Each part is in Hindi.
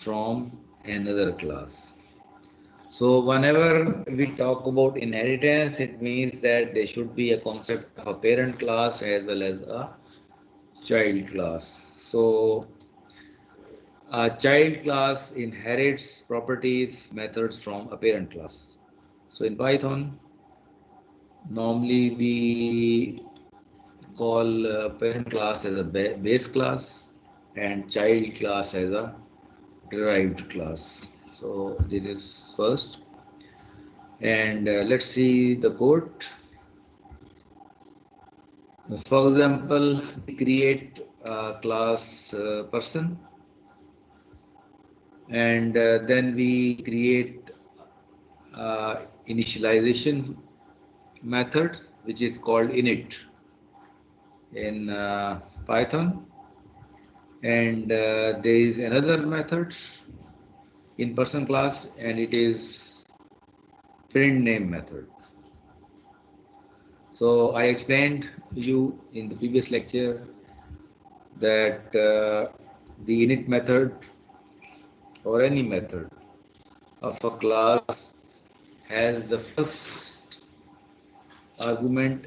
from another class. So whenever we talk about inheritance, it means that there should be a concept of a parent class as well as a child class. So a child class inherits properties, methods from a parent class. So in Python, normally we call parent class as a base class and child class as a derived class. So this is first. And let's see the code. For example, we create a class person, and then we create initialization method which is called init in Python, and there is another method in person class, and it is print name method. So I explained you in the previous lecture that the init method or any method of a class has the first argument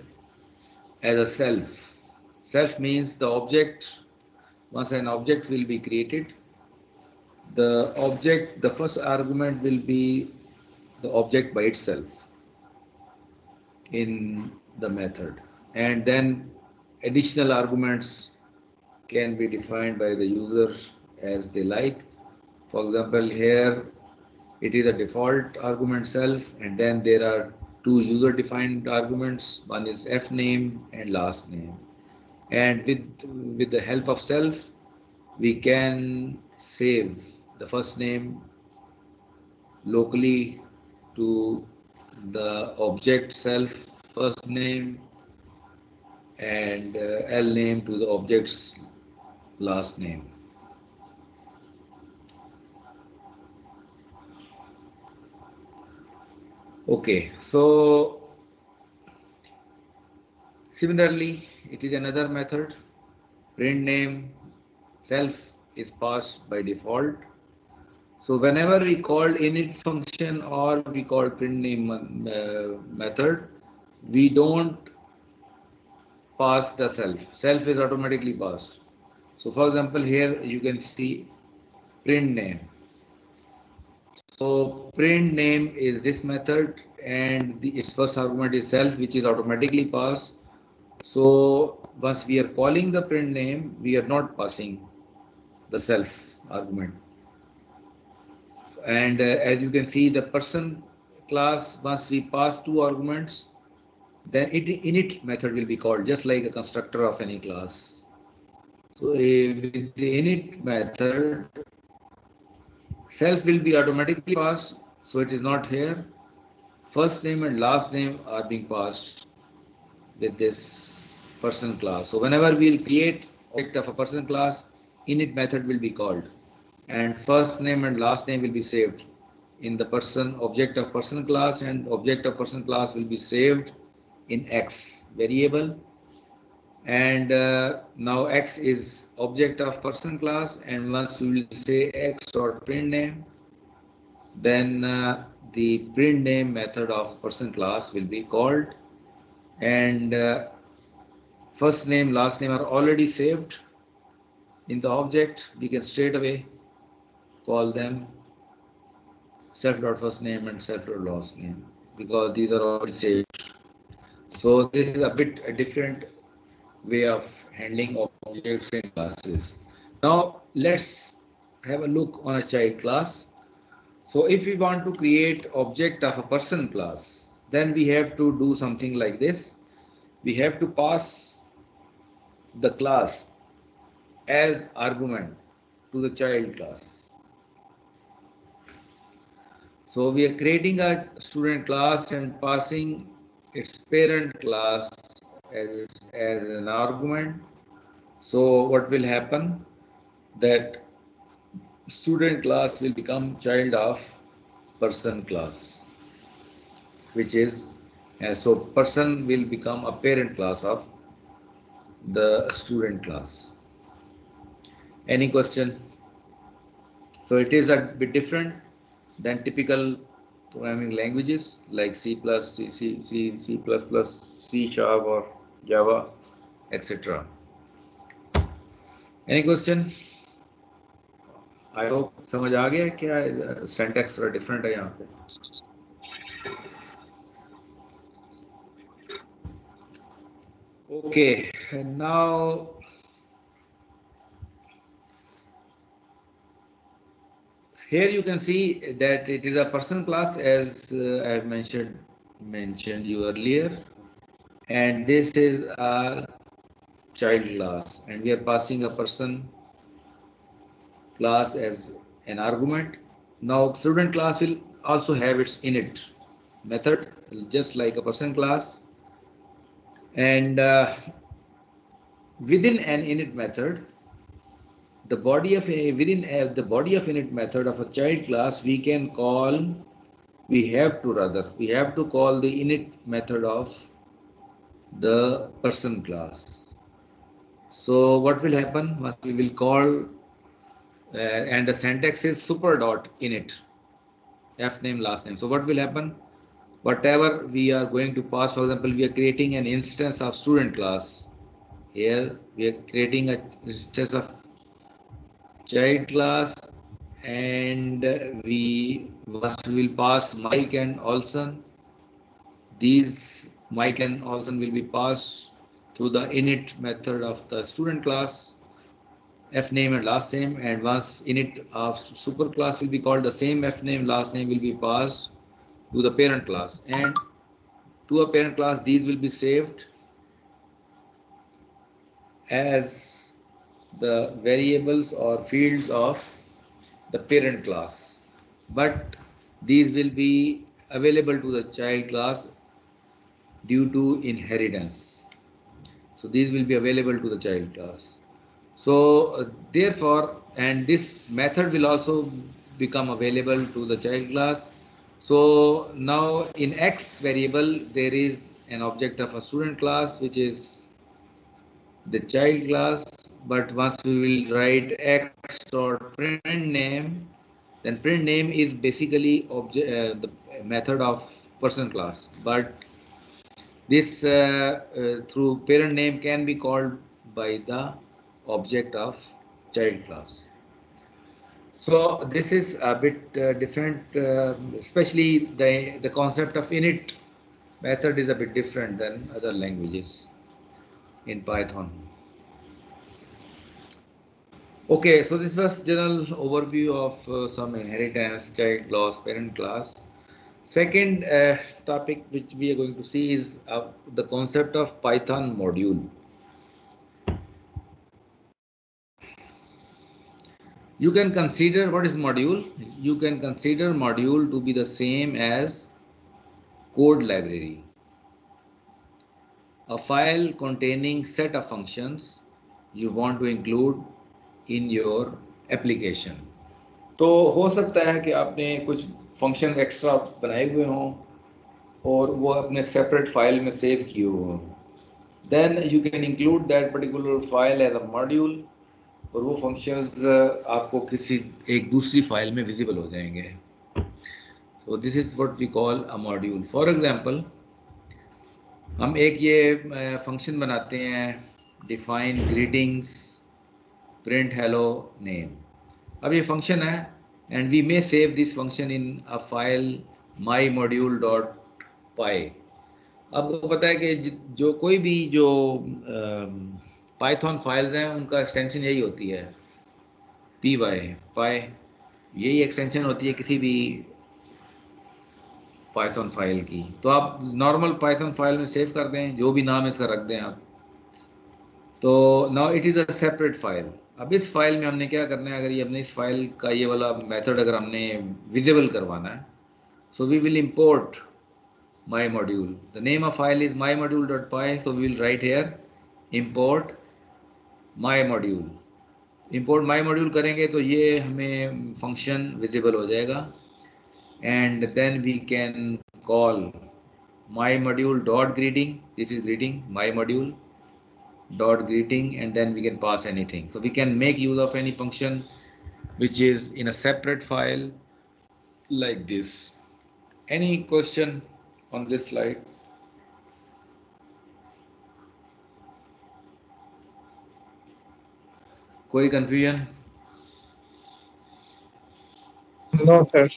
as a self. Self means the object. Once an object will be created, the first argument will be the object by itself in the method, and then additional arguments can be defined by the user as they like. For example, here it is a default argument self, and then there are two user defined arguments. One is f name and last name. And with the help of self, we can save the first name locally to the object self first name, and L name to the object's last name. Okay, so similarly, it is another method. Print name self is passed by default. So whenever we call init function or we call print name method, we don't pass the self. Self is automatically passed. So for example, here you can see print name. So print name is this method, and its first argument is self, which is automatically passed. So once we are calling the print name, we are not passing the self argument. And as you can see, the person class, once we pass two arguments, then init method will be called just like a constructor of any class. So with the init method, self will be automatically passed, so it is not here. First name and last name are being passed with this person class. So whenever we will create object of a person class, init method will be called, and first name and last name will be saved in the person object of person class, and object of person class will be saved in X variable. And now X is object of person class, and once we will say X dot print name, then the print name method of person class will be called, and first name last name are already saved in the object. We can straight away call them self dot first name and self dot last name because these are already saved. So this is a bit a different way of handling objects in classes. Now let's have a look on a child class. So if we want to create object of a person class, then we have to do something like this. We have to pass the class as argument to the child class. So we are creating a student class and passing its parent class as an argument. So what will happen? That student class will become child of person class, which is so person will become a parent class of the student class. Any question? So it is a bit different than typical programming languages like C++, C++, C# or Java, etc. Any question? I hope समझ आ गया क्या syntax थोड़ा different है यहाँ पे. Okay, and now here you can see that it is a person class as I have mentioned you earlier, and this is a child class, and we are passing a person class as an argument. Now student class will also have its init method just like a person class, and within an init method, the body of the body of init method of a child class we have to call the init method of the person class. So what will happen once we will call and the syntax is super dot init f name last name. So what will happen? Whatever we are going to pass, for example, we are creating an instance of student class. Here we are creating a instance of child class, and we will pass Mike and Olson. These Mike and Olson will be passed through the init method of the student class, f name and last name, and once init of super class will be called, the same f name last name will be passed to the parent class, and to a parent class these will be saved as the variables or fields of the parent class, but these will be available to the child class due to inheritance. So these will be available to the child class. So therefore, and this method will also become available to the child class. So now in X variable there is an object of a student class which is the child class, but once we will write X dot print name, then print name is basically the method of person class, but this through parent name can be called by the object of child class. So this is a bit different, especially the concept of init method is a bit different than other languages in Python. Okay, so this was general overview of some inheritance, child class, parent class. Second topic which we are going to see is the concept of Python module. You can consider what is module. You can consider module to be the same as code library, a file containing set of functions you want to include in your application. तो हो सकता है कि आपने कुछ फंक्शन एक्स्ट्रा बनाए हुए हों और वो अपने सेपरेट फाइल में सेव किए हुए हों. Then you can include that particular file as a module, और वो फंक्शंस आपको किसी एक दूसरी फाइल में विजिबल हो जाएंगे. So this is what we call a module. For example, हम एक ये फंक्शन बनाते हैं define greetings print hello name. अब ये फंक्शन है and we may save this function in a file mymodule.py. आपको पता है कि जो कोई भी जो पाइथन फाइल्स हैं उनका एक्सटेंशन यही होती है py, यही एक्सटेंशन होती है किसी भी पाइथन फाइल की. तो आप नॉर्मल पाइथन फाइल में सेव कर दें, जो भी नाम इसका रख दें आप. तो now it is a separate file. अब इस फाइल में हमने क्या करना है, अगर ये हमने इस फाइल का ये वाला मेथड अगर हमने विजिबल करवाना है, so we will import my module. The name of file is mymodule.py, so we will write here import my module. Import my module करेंगे तो ये हमें function visible हो जाएगा, and then we can call my module dot greeting. This is greeting, my module dot greeting, and then we can pass anything. So we can make use of any function which is in a separate file like this. Any question on this slide? कोई confusion? No, sir.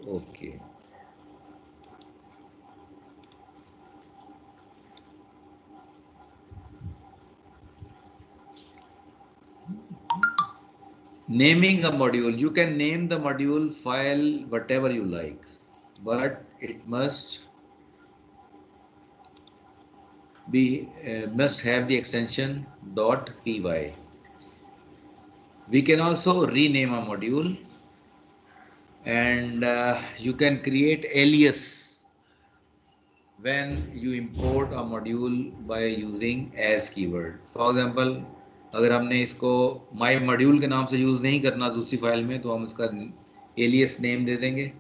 Okay. Naming a module, you can name the module file whatever you like, but it must have the extension .py. We can also rename a module, and you can create alias when you import a module by using as keyword. For example, अगर हमने इसको my module के नाम से यूज़ नहीं करना दूसरी फाइल में, तो हम इसका alias नेम दे देंगे.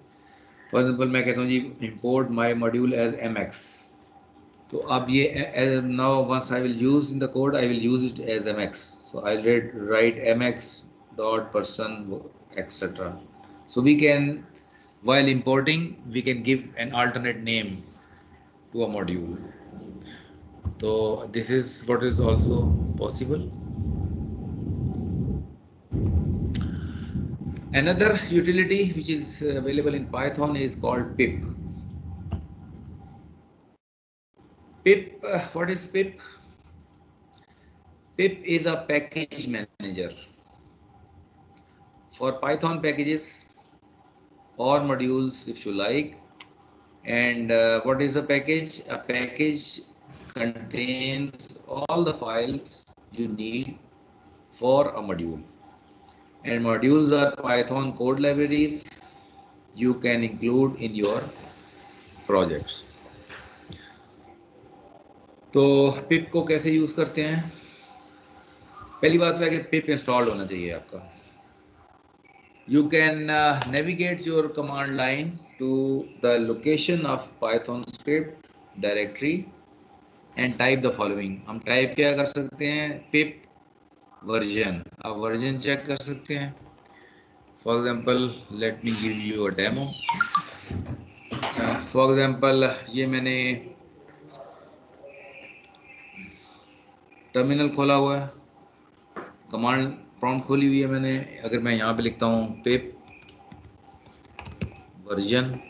फॉर एग्जाम्पल मैं कहता हूँ जी import my module as mx. तो अब ये now once I will use in the code, I will use it as mx. So I'll write mx dot person etc. So we can, while importing, we can give an alternate name to a module. So this is what is also possible. Another utility which is available in Python is called pip. Pip, what is pip? Pip is a package manager for Python packages or modules if you like. And what is a package? A package contains all the files you need for a module. And modules are Python code libraries you can include in your projects. तो पिप को कैसे यूज़ करते हैं? पहली बात तो है कि पिप इंस्टॉल्ड होना चाहिए आपका. You can navigate your command line to the location of Python script directory and type the following. हम टाइप क्या कर सकते हैं? pip version. आप वर्जन चेक कर सकते हैं. For example, let me give you a demo. For example, ये मैंने टर्मिनल खोला हुआ है, कमांड प्रॉम्प्ट खोली हुई है मैंने. अगर मैं यहाँ पे लिखता हूँ pip version,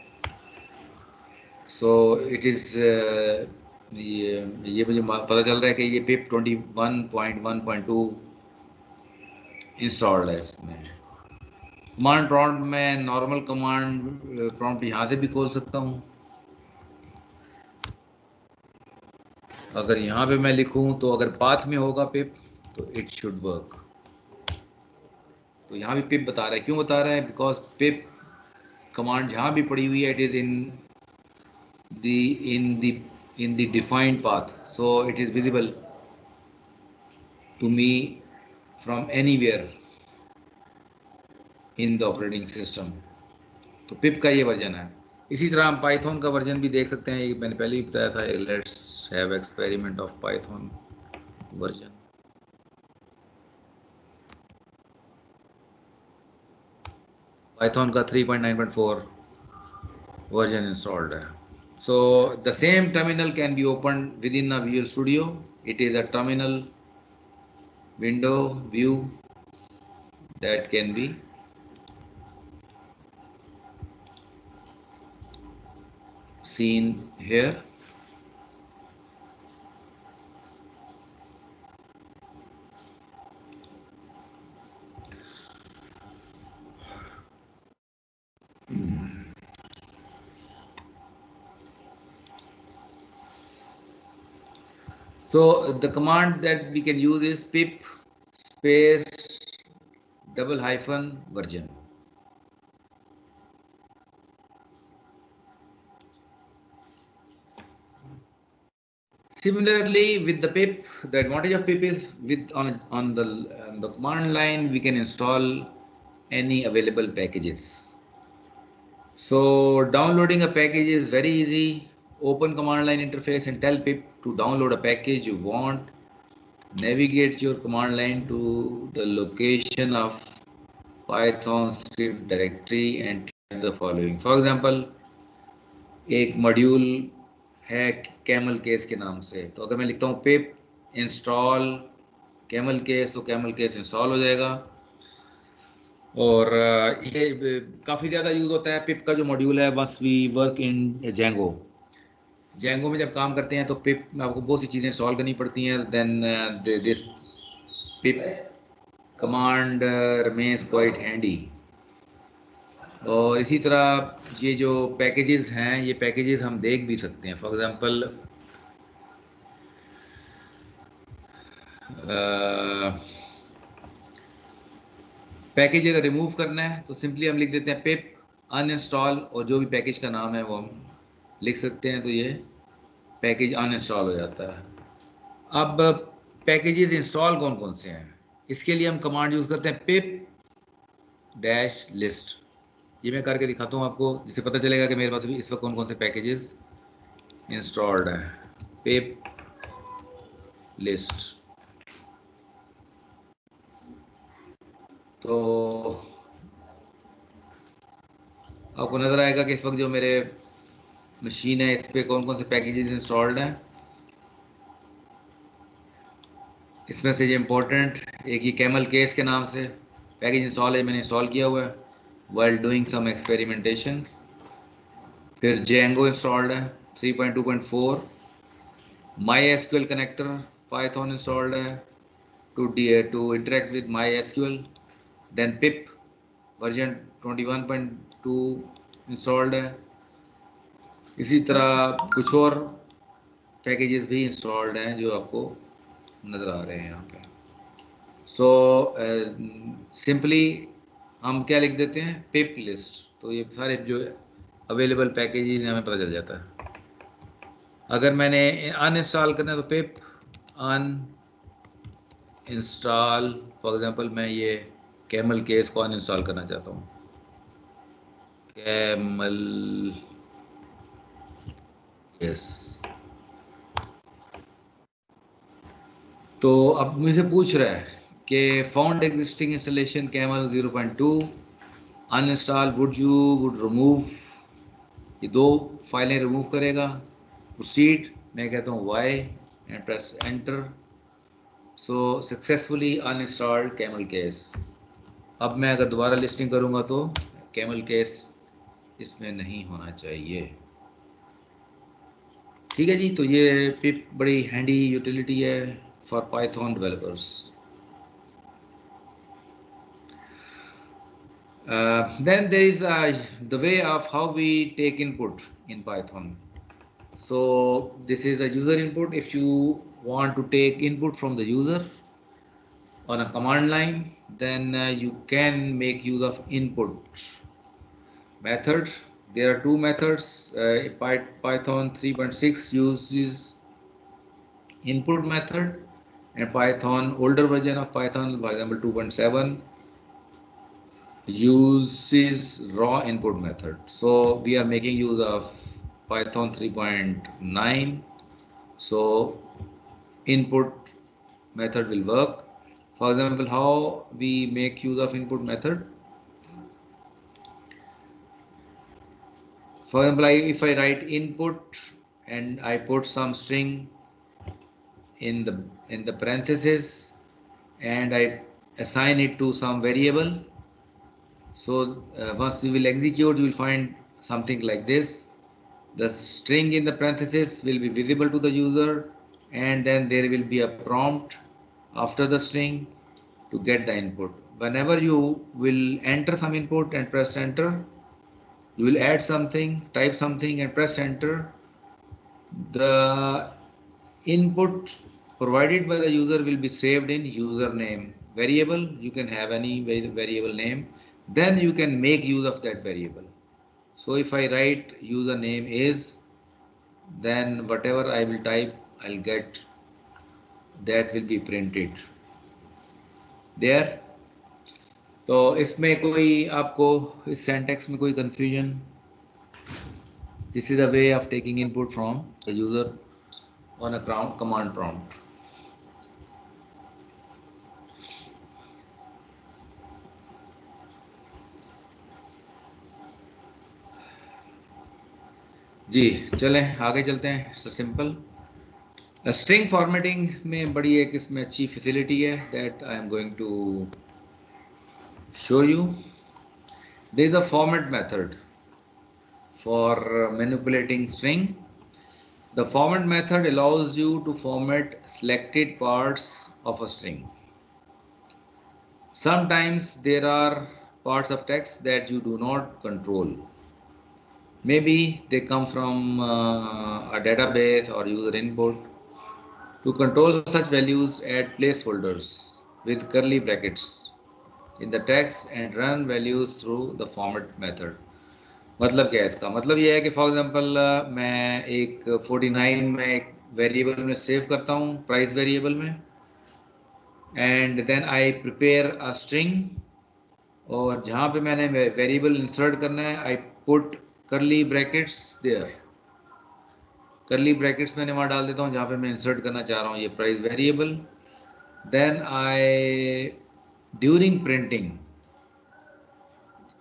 so it is ये मुझे पता चल रहा है कि ये pip 21.1.2 इंस्टॉल्ड है इसमें. कमांड प्रॉम्प्ट में नॉर्मल कमांड प्रॉम्प्ट यहाँ से भी खोल सकता हूँ. अगर यहाँ पे मैं लिखूँ तो अगर पाथ में होगा पिप तो इट शुड वर्क. तो यहाँ भी पिप बता रहा है. क्यों बता रहा है? बिकॉज पिप कमांड जहाँ भी पड़ी हुई है it is in the defined path, so it is visible to me from anywhere in the operating system. तो पिप का ये वर्जन है. इसी तरह हम पाइथन का वर्जन भी देख सकते हैं. ये मैंने पहले ही बताया था. Let's have experiment of Python version. Python का 3.9.4 वर्जन इंस्टॉल्ड है. So the same terminal can be opened within a Visual Studio. It is a terminal window view that can be seen here. So the command that we can use is pip space -- version. Similarly, with the pip, the advantage of pip is on the command line we can install any available packages. So downloading a package is very easy. Open command line interface and tell pip to download a package you want. navigate your command line to the location of Python script directory and type the following. For example, एक मॉड्यूल है कैमल केस के नाम से, तो अगर मैं लिखता हूँ पिप इंस्टॉल कैमल केस, तो कैमल केस इंस्टॉल हो जाएगा। और ये काफ़ी ज़्यादा यूज़ होता है पिप का जो मॉड्यूल है, बस we work in Django. Django में जब काम करते हैं तो पिप में आपको बहुत सी चीज़ें इंस्टॉल करनी पड़ती हैं। Then this pip command remains quite handy. और इसी तरह ये जो पैकेजेस हैं, ये पैकेजेस हम देख भी सकते हैं। फॉर एग्जांपल पैकेज अगर रिमूव करना है तो सिंपली हम लिख देते हैं पिप अनइंस्टॉल, और जो भी पैकेज का नाम है वो हम लिख सकते हैं, तो ये पैकेज अनइंस्टॉल हो जाता है। अब पैकेजेस इंस्टॉल कौन कौन से हैं, इसके लिए हम कमांड यूज़ करते हैं पिप डैश लिस्ट। ये मैं करके दिखाता हूँ आपको, जिससे पता चलेगा कि मेरे पास भी इस वक्त कौन कौन से पैकेजेस इंस्टॉल्ड है। पिप लिस्ट, तो आपको नज़र आएगा कि इस वक्त जो मेरे मशीन है इस पर कौन कौन से पैकेजेस इंस्टॉल्ड हैं। इसमें से ये इम्पोर्टेंट एक ये कैमल केस के नाम से पैकेज इंस्टॉल है, मैंने इंस्टॉल किया हुआ है वाइल डूइंग सम एक्सपेरिमेंटेशन। फिर जेंगो इंस्टॉल्ड है 3.2.4। MySQL connector Python installed है to interact with MySQL. Then pip version 21.2 installed है। इसी तरह कुछ और पैकेजेस भी इंस्टॉल्ड हैं जो आपको नज़र आ रहे हैं यहाँ पे। सो सिंपली हम क्या लिख देते हैं पिप लिस्ट, तो ये सारे जो अवेलेबल पैकेजेस हमें पता चल जाता है। अगर मैंने अनइंस्टॉल करना है तो पिप अन इंस्टॉल। फॉर एग्जांपल मैं ये कैमल केस को अनइंस्टॉल करना चाहता हूँ, कैमल केस। तो अब मुझे पूछ रहा है कि found existing installation camel 0.2 uninstall would remove. ये दो फाइलें रिमूव करेगा। प्रोसीड, मैं कहता हूँ Y and press enter. So successfully uninstalled camel case. अब मैं अगर दोबारा लिस्टिंग करूँगा तो कैमल केस इसमें नहीं होना चाहिए। ठीक है जी, तो ये पिप बड़ी हैंडी यूटिलिटी है for Python developers. Then there is the way of how we take input in Python. So this is a user input. If you want to take input from the user on a command line, then you can make use of input method. There are two methods. Python 3.6 uses input method, and Python older version of Python, for example 2.7, uses raw input method. So we are making use of Python 3.9. So input method will work. For example, how we make use of input method. For example, if I write input and I put some string in the parenthesis and I assign it to some variable. So once you will execute, you will find something like this. The string in the parenthesis will be visible to the user, and then there will be a prompt after the string to get the input. Whenever you will enter some input and press enter, you will add something, type something and press enter. The input provided by the user will be saved in username variable. You can have any variable name, then you can make use of that variable. So if I write username is, then whatever I will type, I'll get that will be printed there. तो इसमें कोई आपको इस सिंटैक्स में कोई confusion? This is a way of taking input from the user on a command prompt. जी चलें आगे चलते हैं. सिंपल स्ट्रिंग फॉर्मेटिंग में बड़ी एक इसमें अच्छी फैसिलिटी है that I am going to show you. There is a format method for manipulating string. The format method allows you to format selected parts of a string. Sometimes there are parts of text that you do not control. Maybe they come from a database or user input. To control such values, add placeholders with curly brackets in the text and run values through the format method. मतलब क्या है इसका मतलब ये है कि फॉर एग्जांपल मैं एक 49 में एक वेरिएबल में सेव करता हूँ प्राइस वेरिएबल में and then I prepare a string और जहाँ पे मैंने वेरिएबल इंसर्ट करना है I put curly brackets there. Curly brackets मैंने वहाँ डाल देता हूँ जहाँ पे मैं इंसर्ट करना चाह रहा हूँ ये price variable. Then I during printing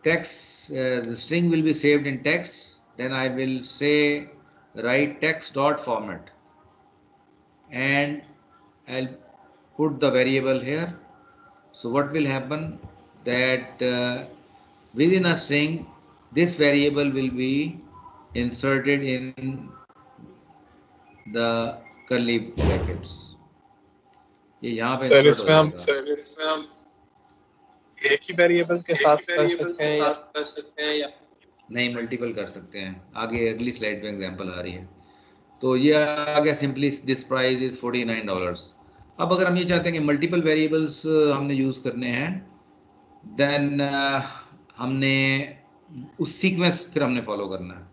text the string will be saved in text. Then I will say write text dot format and I'll put the variable here. So what will happen that within a string this variable will be inserted in the curly brackets. ये यहाँ पे सर इंसर्ट हो इसमें हम जाएगा. एक ही वेरिएबल के साथ कर सकते हैं या नहीं मल्टीपल कर सकते हैं. आगे अगली स्लाइड पे एग्जांपल आ रही है. तो ये आ गया सिंपली दिस प्राइस इज $49. अब अगर हम ये चाहते हैं कि मल्टीपल वेरिएबल्स हमने यूज़ करने हैं देन हमने उस सीक्वेंस फिर हमने फॉलो करना है.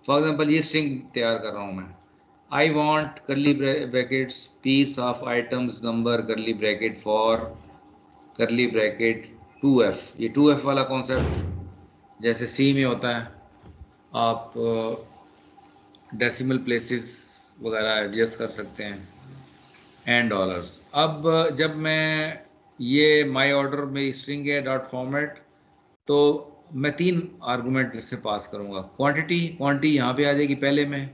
फॉर एग्जांपल ये स्ट्रिंग तैयार कर रहा हूँ मैं. I want curly brackets piece of items number curly bracket for curly bracket 2f. ये 2f वाला कॉन्सेप्ट जैसे सी में होता है आप डेसिमल प्लेसेस वगैरह एडजस्ट कर सकते हैं एंड डॉलर्स. अब जब मैं ये माई ऑर्डर में स्ट्रिंग है डॉट फॉर्मेट तो मैं 3 आर्गूमेंट इससे पास करूँगा. क्वांटिटी यहाँ पे आ जाएगी पहले में,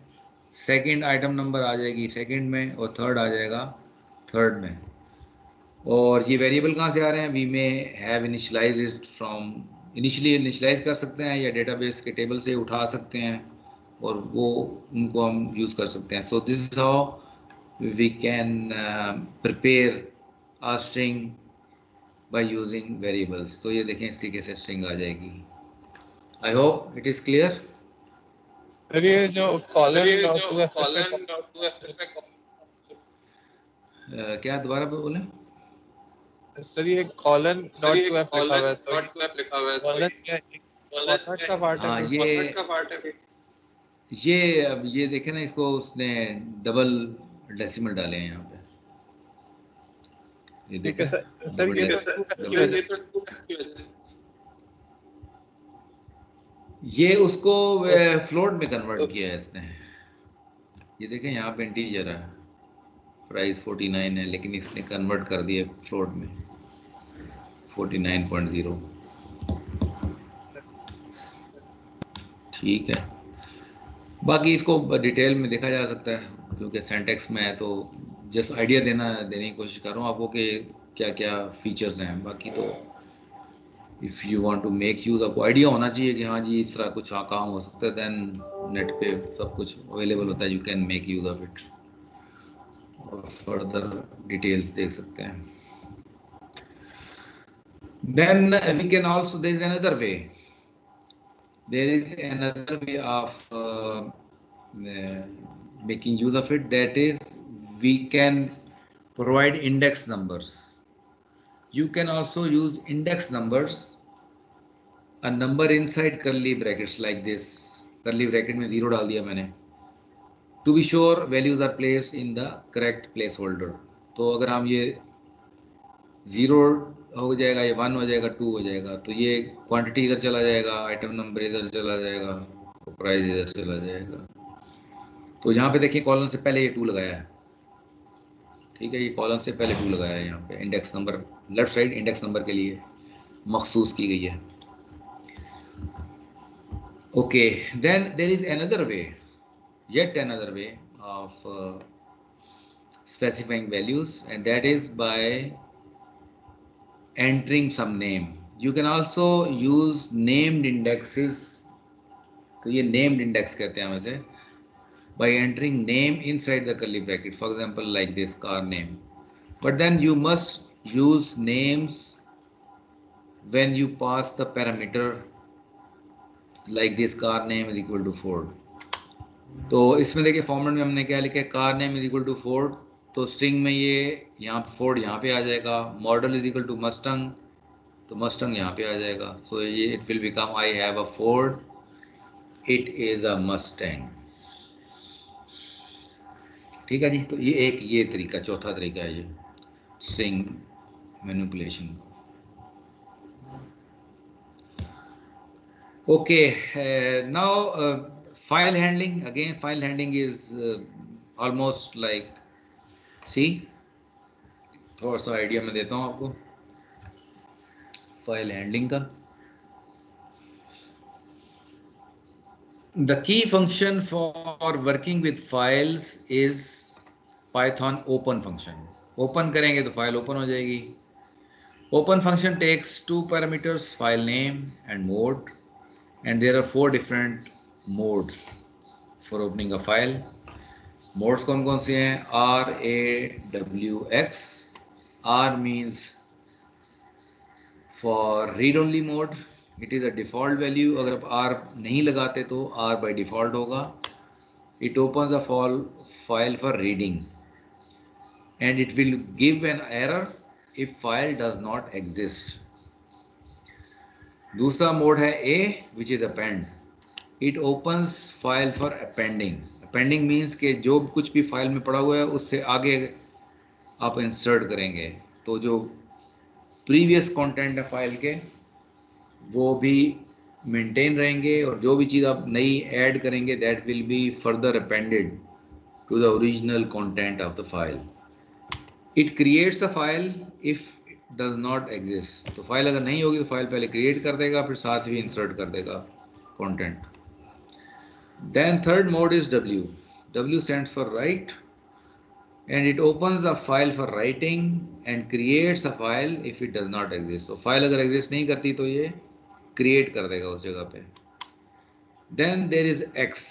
सेकंड आइटम नंबर आ जाएगी सेकंड में और थर्ड आ जाएगा थर्ड में. और ये वेरिएबल कहाँ से आ रहे हैं we may have initialised from initially initialise कर सकते हैं या डेटाबेस के टेबल से उठा सकते हैं और वो उनको हम यूज़ कर सकते हैं. So this is how we can prepare a string by using variables. तो ये देखें इस तरीके से स्ट्रिंग आ जाएगी. I hope it is clear. Sir ये जो क्या दोबारा बोलें. सर ये कॉलन डॉट टू एफ लिखा हुआ है तो कॉलन क्या फॉर्मेट का पार्ट हाँ है. ये अब ये देखें ना इसको उसने डबल डेसिमल डाले हैं यहाँ पे. ये ठीक है देखा सर डबल ये डेसिमल. ये उसको फ्लोट में कन्वर्ट किया है इसने. ये देखें यहाँ पे इंटीजर है प्राइस 49 है लेकिन इसने कन्वर्ट कर दिया फ्लोट में 49.0. ठीक है बाकी इसको डिटेल में देखा जा सकता है क्योंकि सिंटैक्स में है तो जस्ट आइडिया देने की कोशिश कर रहा हूँ आपको कि क्या क्या फीचर्स हैं. बाकी तो if you want to make use आपको आइडिया होना चाहिए कि हाँ जी इस तरह कुछ काम हो सकता है. देन नेट पे सब कुछ अवेलेबल होता है you can make use of it और फर्दर डिटेल्स देख सकते हैं. Then we can also there is another way. There is another way of making use of it, that is we can provide index numbers. You can also use index numbers, a number inside curly brackets like this. Curly bracket में 0 डाल दिया मैंने. To be sure values are placed in the correct placeholder. तो अगर हम ये 0 हो जाएगा ये 1 हो जाएगा 2 हो जाएगा तो ये क्वांटिटी इधर चला जाएगा आइटम नंबर इधर चला जाएगा प्राइस इधर चला जाएगा. तो यहाँ पे देखिए कॉलम से पहले ये 2 लगाया है. ठीक है ये कॉलम से पहले 2 लगाया है यहाँ पे index number left side index number के लिए मखसूस की गई है. Okay, then there is another way, yet another way of specifying values, and that is by entering some name. You can also use named indexes. तो ये named index कहते हैं वैसे. By entering name inside the curly bracket, for example, like this car name. But then you must use names when you pass the parameter like this car name is equal to Ford. तो इसमें देखिए फॉर्मेट में हमने क्या लिखा है, car name is equal to Ford. तो स्ट्रिंग में ये यहाँ फोर्ड यहाँ पे आ जाएगा. Model is equal to Mustang, तो मस्टंग यहाँ पे आ जाएगा. सो ये it will become I have a Ford, it is a Mustang. ठीक है जी. तो ये एक ये तरीका, चौथा तरीका है ये string manipulation. Okay, now file handling. Again, file handling is almost like, see, थोड़ा सा आइडिया मैं देता हूँ आपको फाइल हैंडलिंग का. The key function for working with files is Python open function. Open करेंगे तो फाइल ओपन हो जाएगी. Open function takes two parameters, file name and mode, and there are 4 different modes for opening a file. Modes कौन कौन से हैं? RAWX. R means for read only mode. It is a default value. अगर आप R नहीं लगाते तो R by default होगा. It opens a file for reading and it will give an error if file does not exist. दूसरा मोड है A, which is append. It opens file for appending. Appending means कि जो कुछ भी फाइल में पड़ा हुआ है उससे आगे आप इंसर्ट करेंगे, तो जो प्रीवियस कंटेंट है फाइल के वो भी मेंटेन रहेंगे और जो भी चीज़ आप नई ऐड करेंगे that will be further appended to the original content of the file. It creates a file if does not exist. तो फाइल अगर नहीं होगी तो फाइल पहले क्रिएट कर देगा, फिर साथ ही इंसर्ट कर देगा content. Then third mode is W. W stands for write, and it opens a file for writing and creates a file if it does not exist. So file अगर exist नहीं करती तो ये create कर देगा उस जगह पे. Then there is X.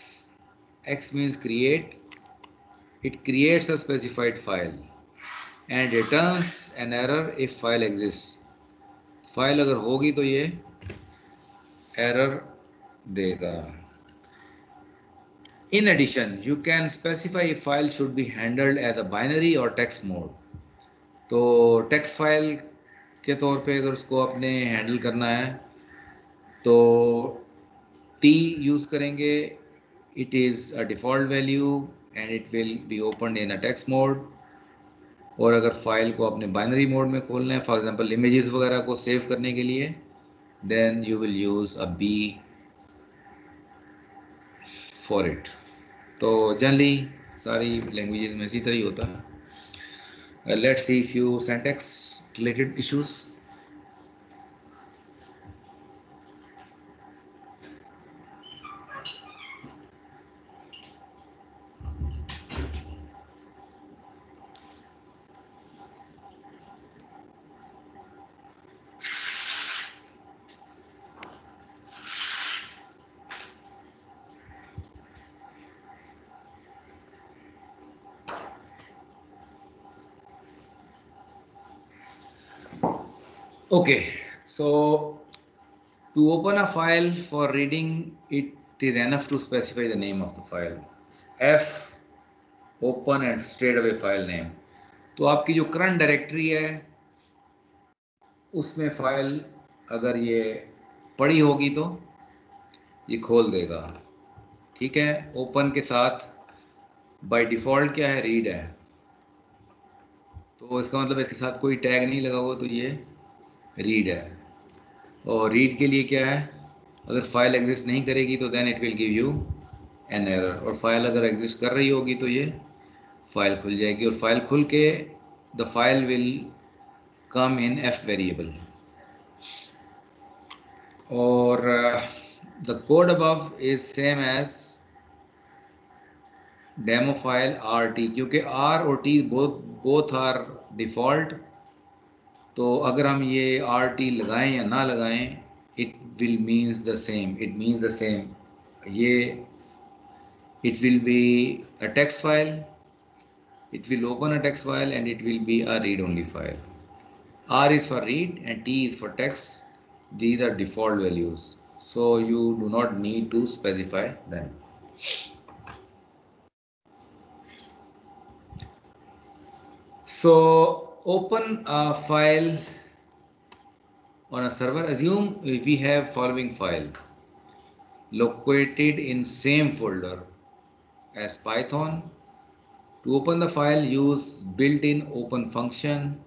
X means create. It creates a specified file and returns an error if file exists. File अगर होगी तो ये error देगा. In addition, you can specify if file should be handled as a binary or text mode. तो text file के तौर पे अगर उसको आपने हैंडल करना है तो T यूज़ करेंगे. It is a default value and it will be opened in a text mode. और अगर फाइल को अपने बाइनरी मोड में खोलना है, फॉर एग्जांपल इमेजेस वगैरह को सेव करने के लिए, then you will use a B for it. तो जनरली सारी लैंग्वेजेस में इसी तरह ही होता है. Let's see few syntax related issues. Okay, so to open a file for reading, it is enough to specify the name of the file. F open and straight away file name. तो आपकी जो करंट डायरेक्टरी है उसमें फाइल अगर ये पड़ी होगी तो ये खोल देगा. ठीक है. ओपन के साथ बाय डिफ़ॉल्ट क्या है, रीड है. तो इसका मतलब इसके साथ कोई टैग नहीं लगा हुआ तो ये रीड है. और रीड के लिए क्या है, अगर फाइल एग्जिस्ट नहीं करेगी तो then it will give you an error. और फाइल अगर एग्जिस्ट कर रही होगी तो ये फाइल खुल जाएगी. और फाइल खुल के the file will come in F variable. और the code above is same as demo file rt, क्योंकि r और t both are default, तो अगर हम ये rt लगाएं या ना लगाएं, it will means the same, it means the same. ये it will be a text file, it will open a text file and it will be a read only file. R is for read and T is for text. These are default values, so you do not need to specify them. So open a file on a server. Assume we have following file located in same folder as Python. To open the file, use built-in open function.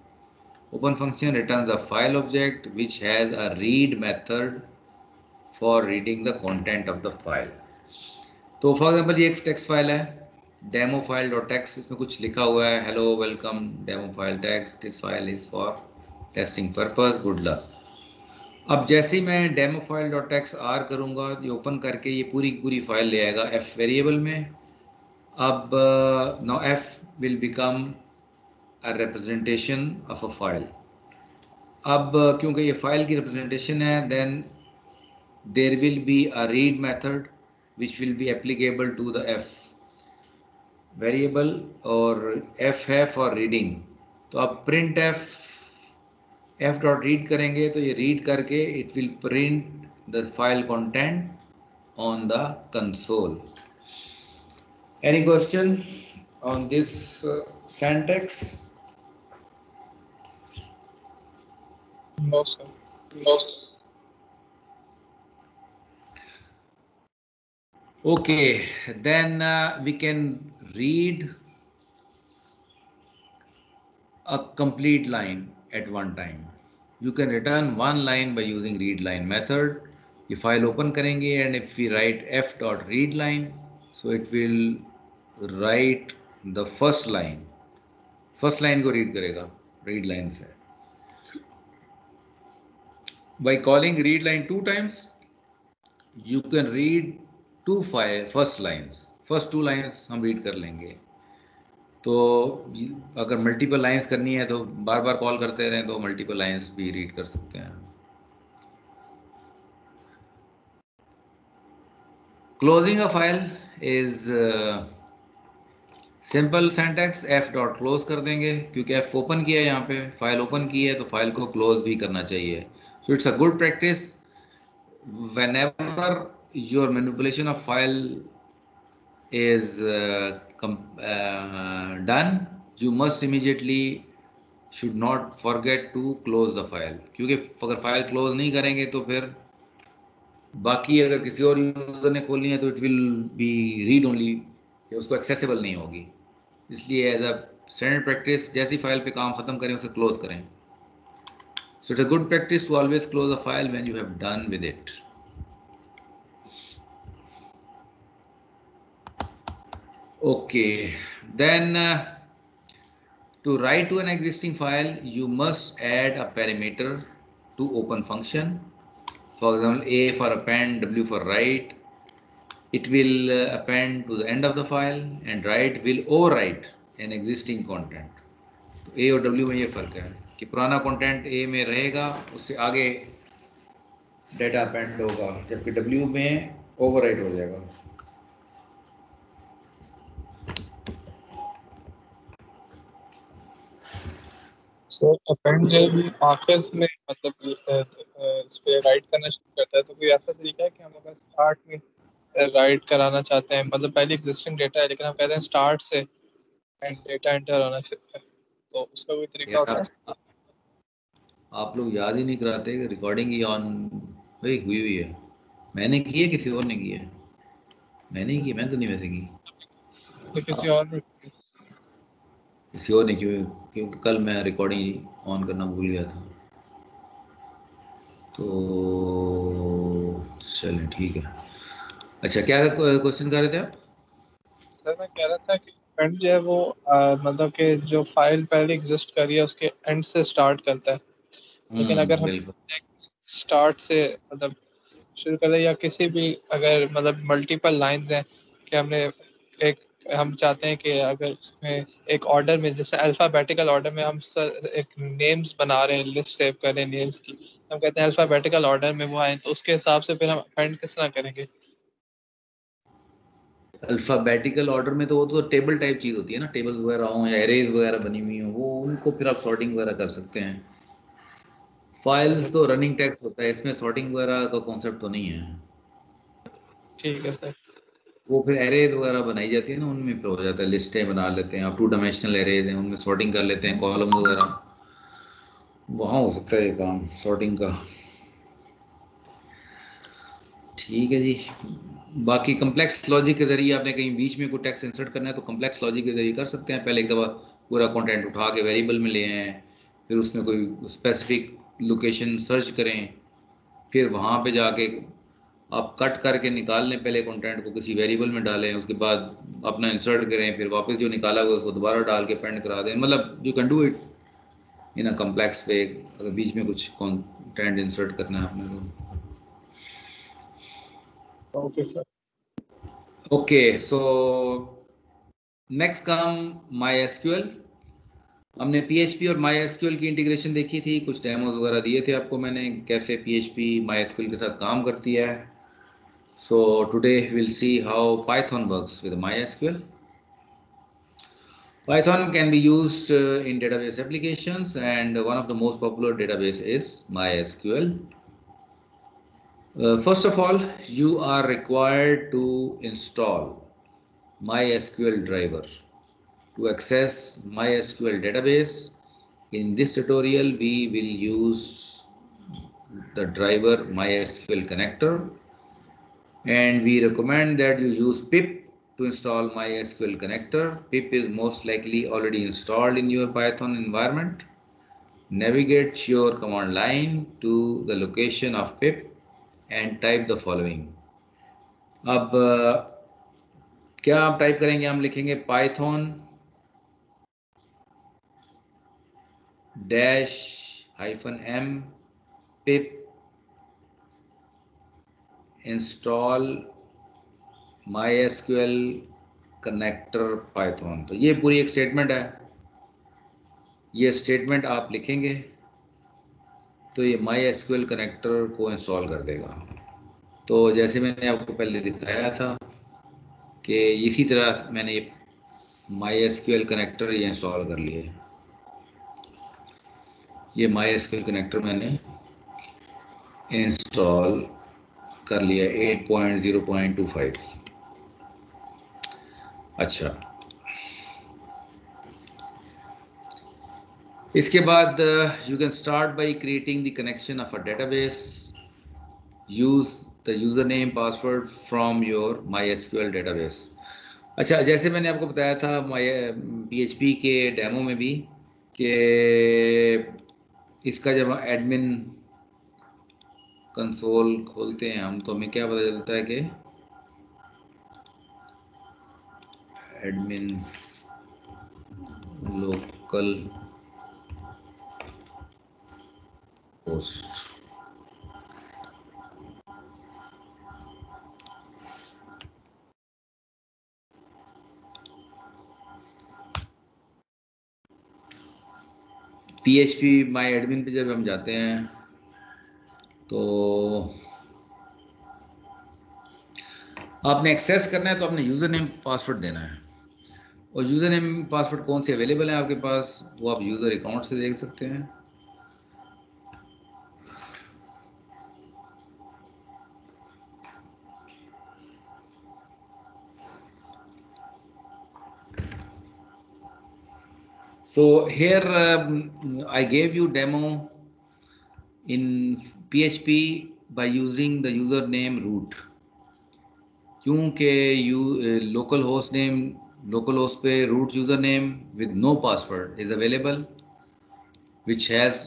Open function returns a file object which has a read method for reading the content of the file. तो फॉर एग्जाम्पल ये एक टेक्स्ट फाइल है, डेमो फाइल डॉट टेक्स्ट, इसमें कुछ लिखा हुआ है, hello welcome demo file text, this file is for testing purpose, good luck. अब जैसे ही मैं demo file dot text R करूँगा, ये ओपन करके ये पूरी पूरी फाइल ले आएगा एफ वेरिएबल में. अब now F will become a representation of a file. अब क्योंकि ये फाइल की रिप्रेजेंटेशन है, then there will be a read method which will be applicable to the f variable, और f है फॉर रीडिंग. तो अब प्रिंट f डॉट रीड करेंगे तो ये रीड करके it will print the file content on the console. Any question on this syntax? No, sir. No. Okay, then we can read a complete line at one time. You can return one line by using read line method. ये फाइल ओपन करेंगे and if we write f dot read line, so it will write the first line. First line को read करेगा read line से. By calling read line 2 times, you can read two first lines. First 2 lines हम read कर लेंगे. तो अगर मल्टीपल लाइंस करनी है तो बार बार कॉल करते रहें तो मल्टीपल लाइंस भी रीड कर सकते हैं. Closing a file is simple syntax, F dot close कर देंगे, क्योंकि एफ ओपन किया है, यहाँ पे फाइल ओपन की है तो फाइल को क्लोज भी करना चाहिए. सो it's a good practice. whenever your manipulation of file is done, you must immediately should not forget to close the file, क्योंकि अगर फाइल क्लोज नहीं करेंगे तो फिर बाकी अगर किसी और यूजर ने खोलनी है तो it will be read only, उसको एक्सेसिबल नहीं होगी. इसलिए एज अ स्टैंडर्ड प्रैक्टिस जैसी फाइल पे काम खत्म करें उसे क्लोज करें. So it's a good practice to always close a file when you have done with it. Okay, then to write to an existing file, you must add a parameter to open function. For example, A for append, W for write. It will append to the end of the file, and write will overwrite an existing content. तो A और W में ये फर्क है कि पुराना कंटेंट A में रहेगा, उससे आगे डेटा append होगा, जबकि W में overwrite हो जाएगा. सो append जो भी आखिर में मतलब इस पे राइट करना शुरू करता है, तो कोई ऐसा तरीका है कि हम अगर स्टार्ट में राइट कराना चाहते हैं, मतलब पहले एग्जिस्टिंग डेटा है लेकिन हम कहते हैं स्टार्ट से एंड डेटा एंटर होना चाहिए, तो उसका कोई तरीका होता है? आप लोग याद ही नहीं कराते, रिकॉर्डिंग ही ऑन हुई हुई है. मैंने की है, किसी और ने की है? मैंने ही की, मैंने तो नहीं वैसे की. तो किसी और ने किसी और ने की, क्योंकि कल मैं रिकॉर्डिंग ऑन करना भूल गया था. तो चलें ठीक है. अच्छा, क्या क्वेश्चन कर रहे थे आप? सर मैं कह रहा था कि एंड जो है वो मतलब कि जो फाइल पहले एग्जिस्ट कर रही है उसके एंड से स्टार्ट करता है, लेकिन अगर हम बिल्कुल. स्टार्ट से मतलब शुरू करें, या किसी भी अगर मतलब मल्टीपल लाइंस हैं कि हमने एक हम चाहते हैं कि अगर उसमें एक ऑर्डर में, जैसे अल्फ़ाबेटिकल ऑर्डर में हम सर एक नेम्स बना रहे हैं, लिस्ट सेव कर रहे हैं नेम्स की, हम कहते हैं अल्फ़ाबेटिकल ऑर्डर में वो आए, तो उसके हिसाब से फिर हम अपेंड किस तरह करेंगे? अल्फ़ाबेटिकल ऑर्डर में तो वो तो टेबल टाइप चीज़ होती है ना, टेबल्स वगैरह हों या एरेज वगैरह बनी हुई हो, वो उनको फिर आप सॉर्टिंग वगैरह कर सकते हैं। फाइल्स तो रनिंग टेक्स्ट होता है, इसमें सॉर्टिंग वगैरह का कॉन्सेप्ट तो नहीं है। ठीक है सर। वो फिर एरेज वगैरह बनाई जाती है ना, उनमें फिर हो जाता है, लिस्टें बना लेते हैं आप, 2 डायमेंशनल एरेज हैं उनमें सॉर्टिंग कर लेते हैं, कॉलम वगैरह, वहाँ हो सकता है ये काम सॉर्टिंग का। ठीक है जी। बाकी कम्प्लेक्स लॉजिक के ज़रिए आपने कहीं बीच में कोई टेक्स्ट इंसर्ट करना है तो कम्प्लेक्स लॉजिक के ज़रिए कर सकते हैं। पहले एक दफ़ा पूरा कंटेंट उठा के वेरिएबल में ले आएँ, फिर उसमें कोई स्पेसिफिक लोकेशन सर्च करें, फिर वहाँ पे जाके आप कट करके निकाल लें, पहले कंटेंट को किसी वेरिएबल में डालें, उसके बाद अपना इंसर्ट करें, फिर वापस जो निकाला हुआ उसको दोबारा डाल के पेंड करा दें। मतलब you can do it in a complex way, अगर बीच में कुछ कंटेंट इंसर्ट करना है आपने तो। Okay sir. Okay, so next काम माई एसक्यूएल। हमने पीएचपी और माई एसक्यूएल की इंटीग्रेशन देखी थी, कुछ डेमोज वगैरह दिए थे आपको मैंने, कैसे पीएचपी माई एसक्यूएल के साथ काम करती है। So today will see how Python works with my SQL. Python can be used in database applications, and one of the most popular database is MySQL. First of all, you are required to install MySQL driver to access MySQL database. In this tutorial, we will use the driver MySQL connector, and we recommend that you use pip to install MySQL connector. Pip is most likely already installed in your Python environment. Navigate your command line to the location of pip and type the following. अब क्या आप टाइप करेंगे? हम लिखेंगे Python -m pip install mysql connector python। तो ये पूरी एक स्टेटमेंट है, ये स्टेटमेंट आप लिखेंगे तो ये MySQL कनेक्टर को इंस्टॉल कर देगा। तो जैसे मैंने आपको पहले दिखाया था कि इसी तरह मैंने MySQL कनेक्टर ये इंस्टॉल कर लिए। ये MySQL कनेक्टर मैंने इंस्टॉल कर लिया 8.0.25। अच्छा, इसके बाद you can start by creating the connection of a database. Use the user name password from your MySQL database. अच्छा, जैसे मैंने आपको बताया था PHP के डेमो में भी कि इसका जब एडमिन कंसोल खोलते हैं हम तो हमें क्या पता चलता है कि एडमिन लोकल होस्ट। PHP माई एडमिन पे जब हम जाते हैं तो आपने एक्सेस करना है तो आपने यूज़र नेम पासवर्ड देना है, और यूज़र नेम पासवर्ड कौन से अवेलेबल हैं आपके पास वो आप यूज़र अकाउंट से देख सकते हैं। So here I gave you demo in PHP by using the username root, क्योंकि local host name, local host पे root user name with no password is available which has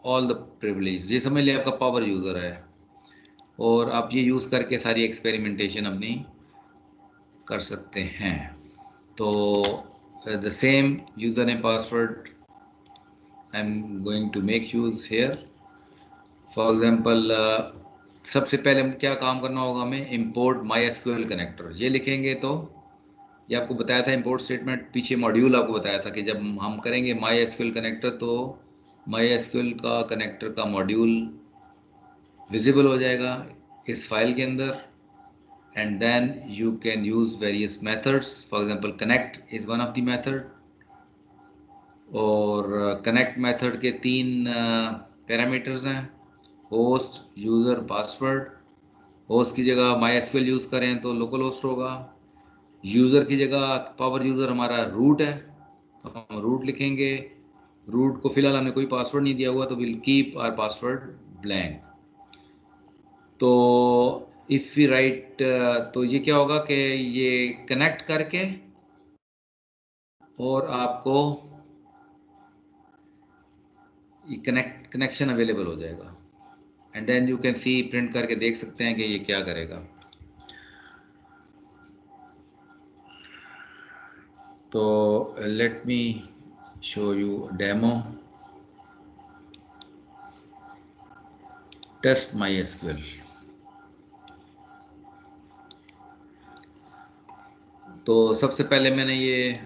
all the privilege. ये समझ लिया आपका पावर यूज़र है, और आप ये यूज़ करके सारी एक्सपेरिमेंटेशन अपनी कर सकते हैं। तो the same user name password I am going to make use here. For example, सबसे पहले क्या काम करना होगा हमें, इंपोर्ट MySQL कनेक्टर, ये लिखेंगे तो ये आपको बताया था इंपोर्ट स्टेटमेंट, पीछे मॉड्यूल आपको बताया था कि जब हम करेंगे MySQL कनेक्टर तो MySQL का कनेक्टर का मॉड्यूल विजिबल हो जाएगा इस फाइल के अंदर, and then you can use various methods, for example connect is one of the method, और कनेक्ट मेथड के 3 पैरामीटर्स हैं, होस्ट, यूज़र, पासवर्ड। होस्ट की जगह MySQL यूज़ करें तो लोकल होस्ट होगा, यूज़र की जगह पावर यूज़र हमारा रूट है तो हम रूट लिखेंगे, रूट को फिलहाल हमने कोई पासवर्ड नहीं दिया हुआ तो will keep our password blank. तो इफ़ वी राइट, तो ये क्या होगा कि ये कनेक्ट करके और आपको कनेक्शन अवेलेबल हो जाएगा, and then you can see, print करके देख सकते हैं कि ये क्या करेगा। तो let me show you demo test MySQL। तो सबसे पहले मैंने ये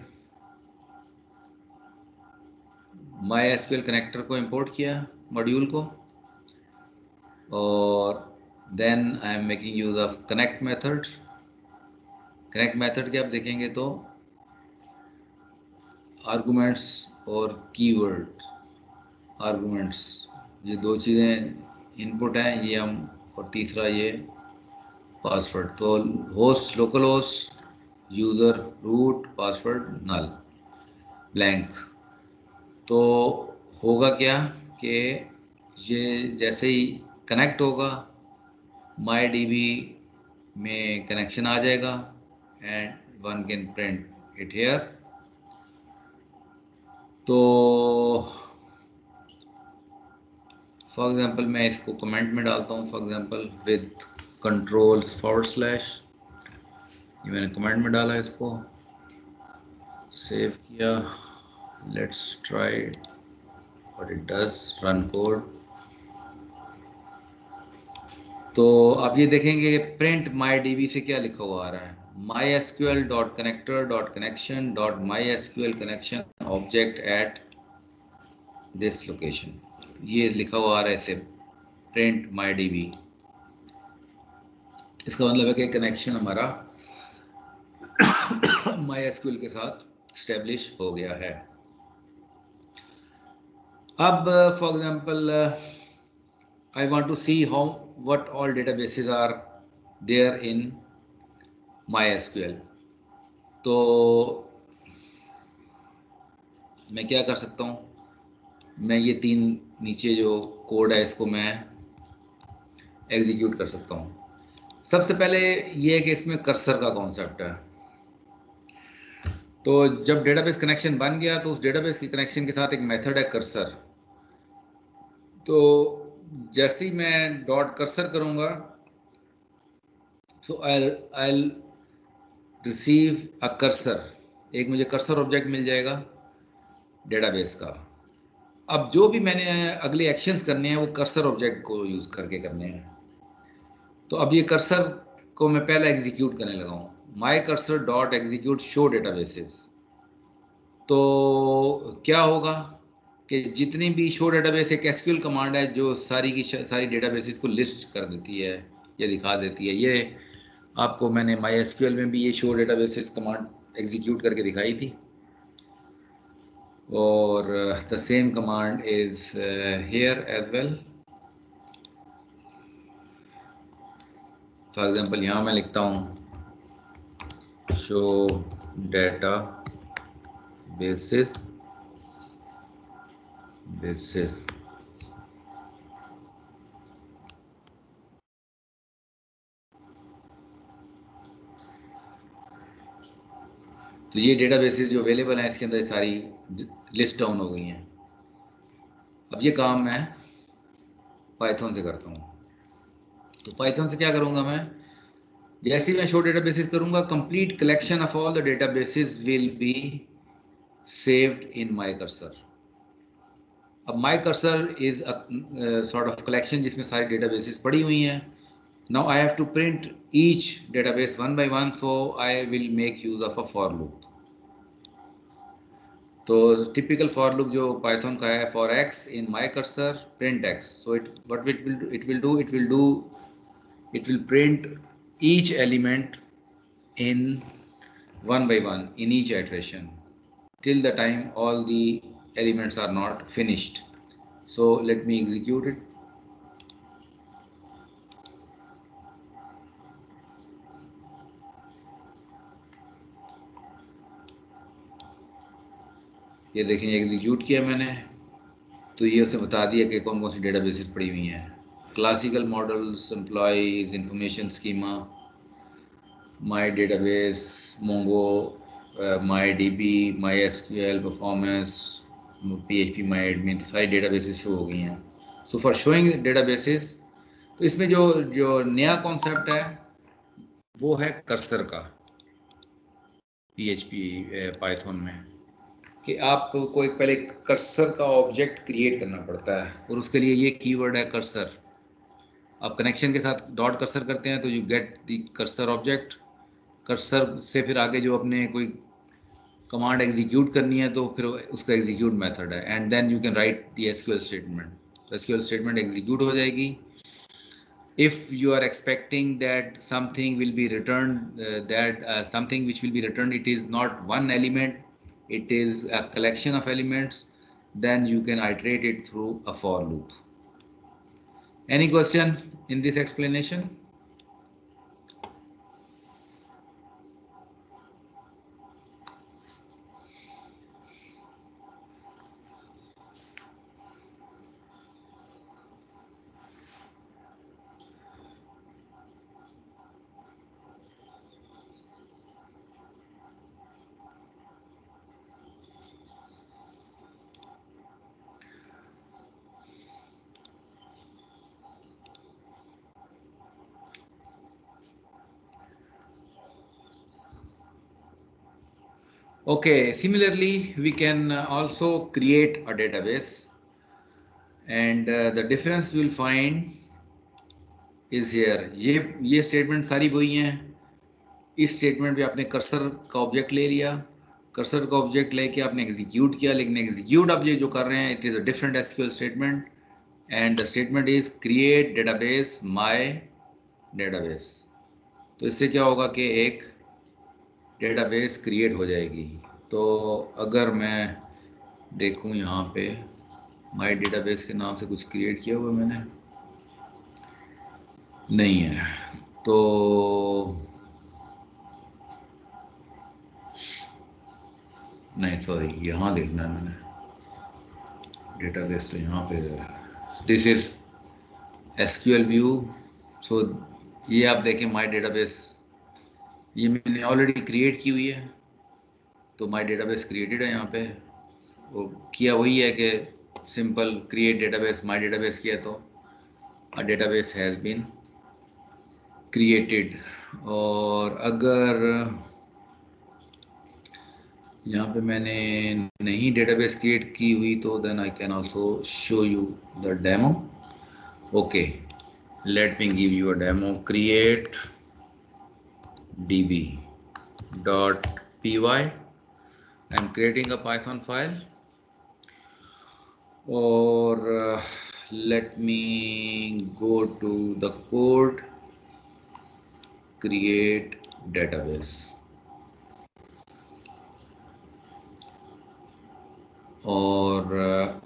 MySQL कनेक्टर को इंपोर्ट किया, मॉड्यूल को, और then I am making use of connect method. Connect method के आप देखेंगे तो आर्गुमेंट्स और कीवर्ड आर्गुमेंट्स, ये 2 चीज़ें इनपुट हैं, ये हम, और तीसरा ये पासवर्ड। तो host local host, user root, password null, blank. तो होगा क्या कि ये जैसे ही कनेक्ट होगा MyDB में कनेक्शन आ जाएगा and one can print it here. तो फॉर एग्जांपल मैं इसको कमेंट में डालता हूँ, फॉर एग्जांपल विद कंट्रोल्स/, ये मैंने कमेंट में डाला, इसको सेव किया, let's try what it does, run code. तो आप ये देखेंगे प्रिंट MyDB से क्या लिखा हुआ आ रहा है, MySQL.connector.connection.MySQL connection object at this location, ये लिखा हुआ आ रहा है इसे प्रिंट MyDB। इसका मतलब है कि कनेक्शन हमारा MySQL के साथ स्टेब्लिश हो गया है। अब for example I want to see what all databases are there in MySQL। तो मैं क्या कर सकता हूँ, मैं ये 3 नीचे जो कोड है इसको मैं एग्जीक्यूट कर सकता हूँ। सबसे पहले ये है कि इसमें कर्सर का कॉन्सेप्ट है। तो जब डेटाबेस कनेक्शन बन गया तो उस डेटाबेस के कनेक्शन के साथ एक मेथड है कर्सर। तो जैसे ही मैं डॉट कर्सर करूँगा तो I'll रिसीव अ कर्सर, एक मुझे कर्सर ऑब्जेक्ट मिल जाएगा डेटाबेस का। अब जो भी मैंने अगले एक्शंस करने हैं वो कर्सर ऑब्जेक्ट को यूज़ करके करने हैं। तो अब ये कर्सर को मैं पहले एग्जीक्यूट करने लगा हूँ, MyCursor.execute show databases। तो क्या होगा कि जितनी भी शो डेटाबेस एक SQL कमांड है जो सारी की सारी डेटाबेसेस को लिस्ट कर देती है या दिखा देती है। ये आपको मैंने MySQL में भी ये शो डेटाबेसेस कमांड एग्जीक्यूट करके दिखाई थी, और the same command is here as well. For example यहाँ मैं लिखता हूँ शो डेटा बेसिस तो ये डेटाबेसेस जो अवेलेबल हैं इसके अंदर सारी लिस्ट डाउन हो गई हैं। अब ये काम मैं पाइथन से करता हूँ। तो पाइथन से क्या करूँगा मैं, जैसे ही मैं शो डेटाबेसेस करूँगा, complete collection of all the databases will be saved in MyCursor। अब MyCursor is a sort of collection जिसमें सारी डेटाबेसेस पड़ी हुई हैं। Now I have to print each database one by one, so I will make use of a for loop. तो typical for loop जो Python का है, for x in my cursor print x. So what it will print each element in one by one in each iteration till the time all the elements are not finished. So let me execute it. ये देखें एग्जीक्यूट किया मैंने, तो ये उसे बता दिया कि कौन कौन सी डेटाबेसेस पड़ी हुई हैं. Classical models, employees, information schema, my database, Mongo, my DB, my SQL, performance, PHP, my admin, तो सारी डेटाबेसेस शो हो गई हैं. सो फॉर शोइंग डेटाबेसेस, तो इसमें जो जो नया कॉन्सेप्ट है वो है कर्सर का पीएचपी पाइथन में, कि आपको एक पहले कर्सर का ऑब्जेक्ट क्रिएट करना पड़ता है, और उसके लिए ये कीवर्ड है कर्सर. आप कनेक्शन के साथ डॉट कर्सर करते हैं तो you get the cursor object. Cursor से फिर आगे जो अपने कोई कमांड एग्जीक्यूट करनी है तो फिर उसका एग्जीक्यूट मेथड है, and then you can write the SQL statement. तो एसक्यूएल स्टेटमेंट एग्जीक्यूट हो जाएगी. If you are expecting that something will be returned, something which will be returned, it is not one element, it is a collection of elements, then you can iterate it through a for loop. Any question in this explanation? Okay, similarly, we can also create a database, and the difference we'll find is here. ये statement सारी वही हैं. इस स्टेटमेंट पे आपने कर्सर का ऑब्जेक्ट ले लिया, कर्सर का ऑब्जेक्ट लेके आपने एग्जीक्यूट किया, लेकिन एग्जीक्यूट आप ये जो कर रहे हैं it is a different SQL statement, and the statement is create database my database. तो इससे क्या होगा कि एक डेटाबेस क्रिएट हो जाएगी. तो अगर मैं देखूं यहाँ पे माय डेटाबेस के नाम से कुछ क्रिएट किया हुआ मैंने नहीं है, तो नहीं सॉरी, यहाँ देखना है मैंने डेटाबेस, तो यहाँ पे दिस इज एसक्यूएल व्यू. सो ये आप देखें माय डेटाबेस, ये मैंने ऑलरेडी क्रिएट की हुई है, तो माय डेटाबेस क्रिएटेड है. यहाँ पे वो किया वही है कि simple create database, my database किया तो a database has been created. और अगर यहाँ पे मैंने नहीं डेटाबेस क्रिएट की हुई तो then I can also show you the demo. Okay, let me give you a demo. Create db.py. I'm creating a Python file, or let me go to the code, create database, और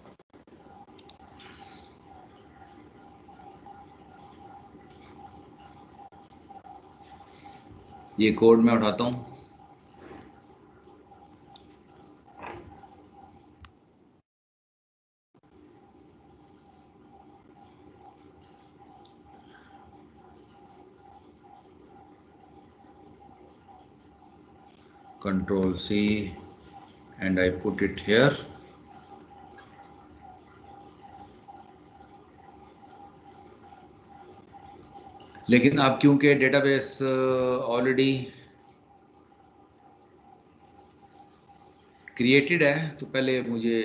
ये कोड मैं उठाता हूँ. Control C and I put it here. लेकिन अब क्योंकि डेटाबेस ऑलरेडी क्रिएटेड है तो पहले मुझे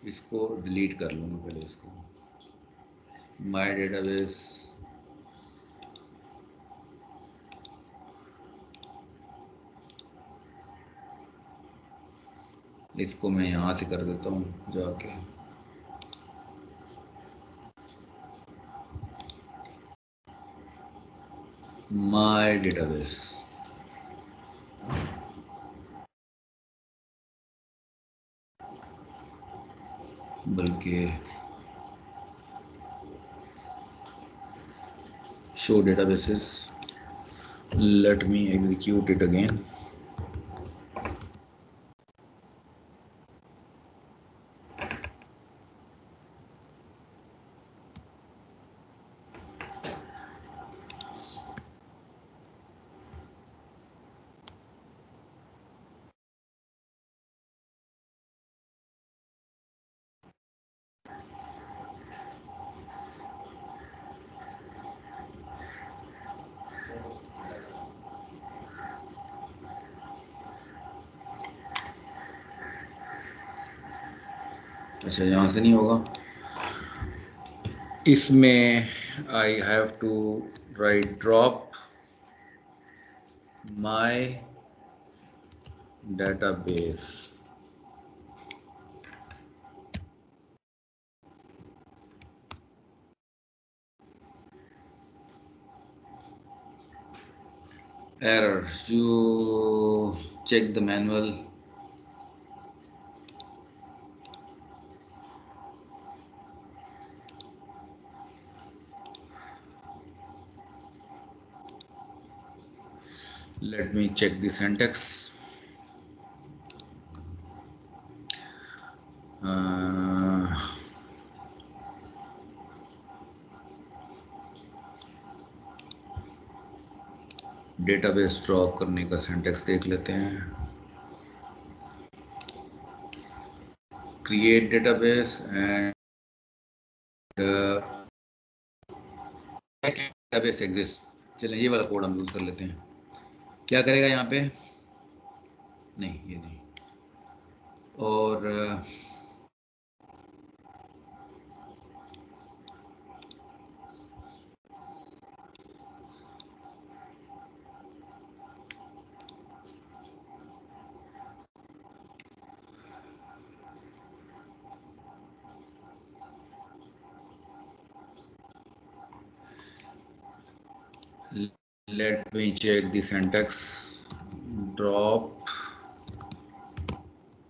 इसको डिलीट कर लूँगा. पहले इसको माय डेटाबेस इसको मैं यहाँ से कर देता हूँ जाके। माय डेटाबेस, बल्कि show databases, let me execute it again. अच्छा, यहाँ से नहीं होगा, इसमें I have to write drop my database. error, you check the manual. Let me check the syntax. Database drop करने का सिंटेक्स देख लेते हैं। Create database and database exist. चलें ये वाला कोड हम यूज़ कर लेते हैं। क्या करेगा यहाँ पे? नहीं, ये नहीं। और let me check the syntax. Drop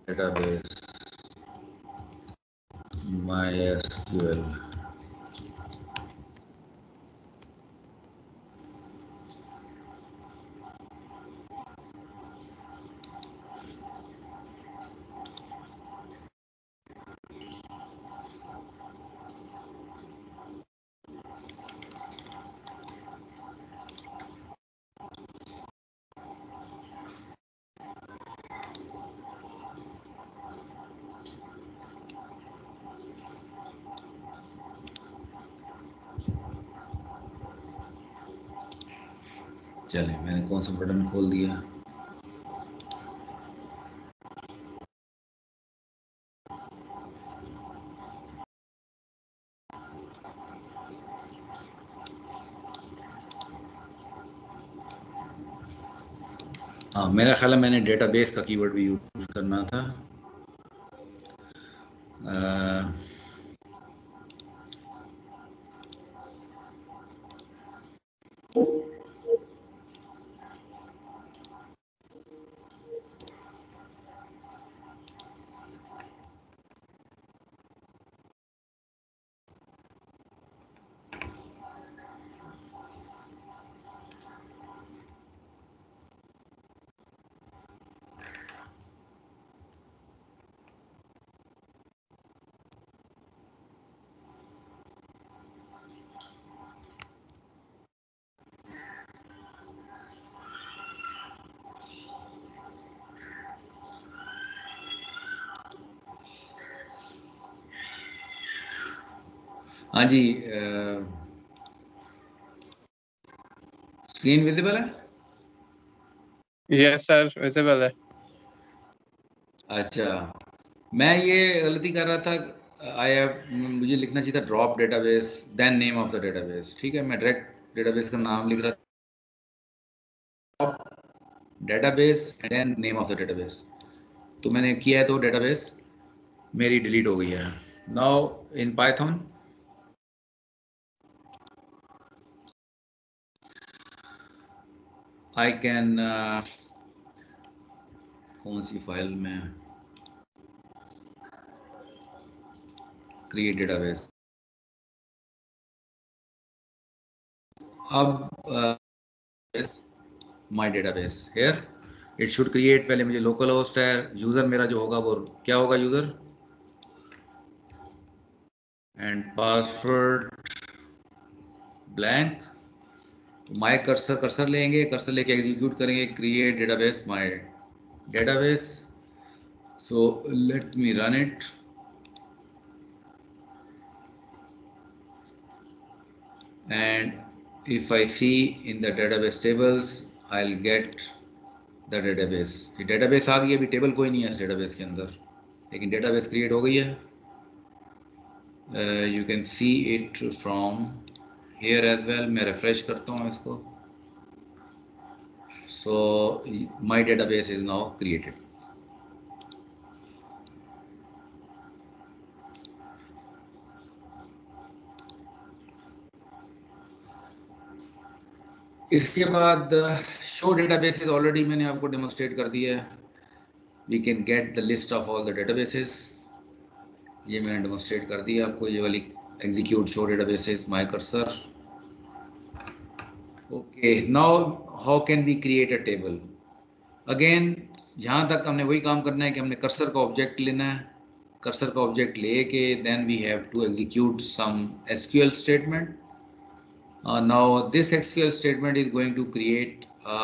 database MySQL. चलें, मैंने कौन सा बटन खोल दिया? हाँ, मेरा ख्याल है मैंने डेटाबेस का कीवर्ड भी यूज़ करना था। हाँ जी, स्क्रीन विजिबल है? यस सर, विजिबल है। अच्छा, मैं ये गलती कर रहा था। मुझे लिखना चाहिए था drop database then name of the database. ठीक है, मैं डायरेक्ट डेटाबेस का नाम लिख रहा था, database then name of the database. तो मैंने किया है तो डेटाबेस मेरी डिलीट हो गई है। Now in Python I can कौन सी फाइल में क्रिएट डेटाबेस। अब my database here it should create. पहले मुझे लोकल होस्ट है, यूज़र मेरा जो होगा वो क्या होगा, user and password blank. My cursor, cursor लेंगे, कर्सर लेके एग्जीक्यूट करेंगे create database my database. So let me run it and if I see in the database tables I'll get the database। ये database आ गई, अभी टेबल कोई नहीं है इस database के अंदर, लेकिन database create हो गई है। You can see it from here as well। मैं refresh करता हूँ इसको। So my database is now created। इसके बाद शो डेटाबेसेस ऑलरेडी मैंने आपको डेमोस्ट्रेट कर दिया है। We can get the list of all the databases, ये मैंने डेमोस्ट्रेट कर दिया आपको। ये वाली execute show databases my cursor. Okay, now how can we create a table. Again यहाँ तक हमने वही काम करना है कि हमने कर्सर का ऑब्जेक्ट लेना है। कर्सर का ऑब्जेक्ट लेके then we have to execute some SQL statement. now this SQL statement is going to create a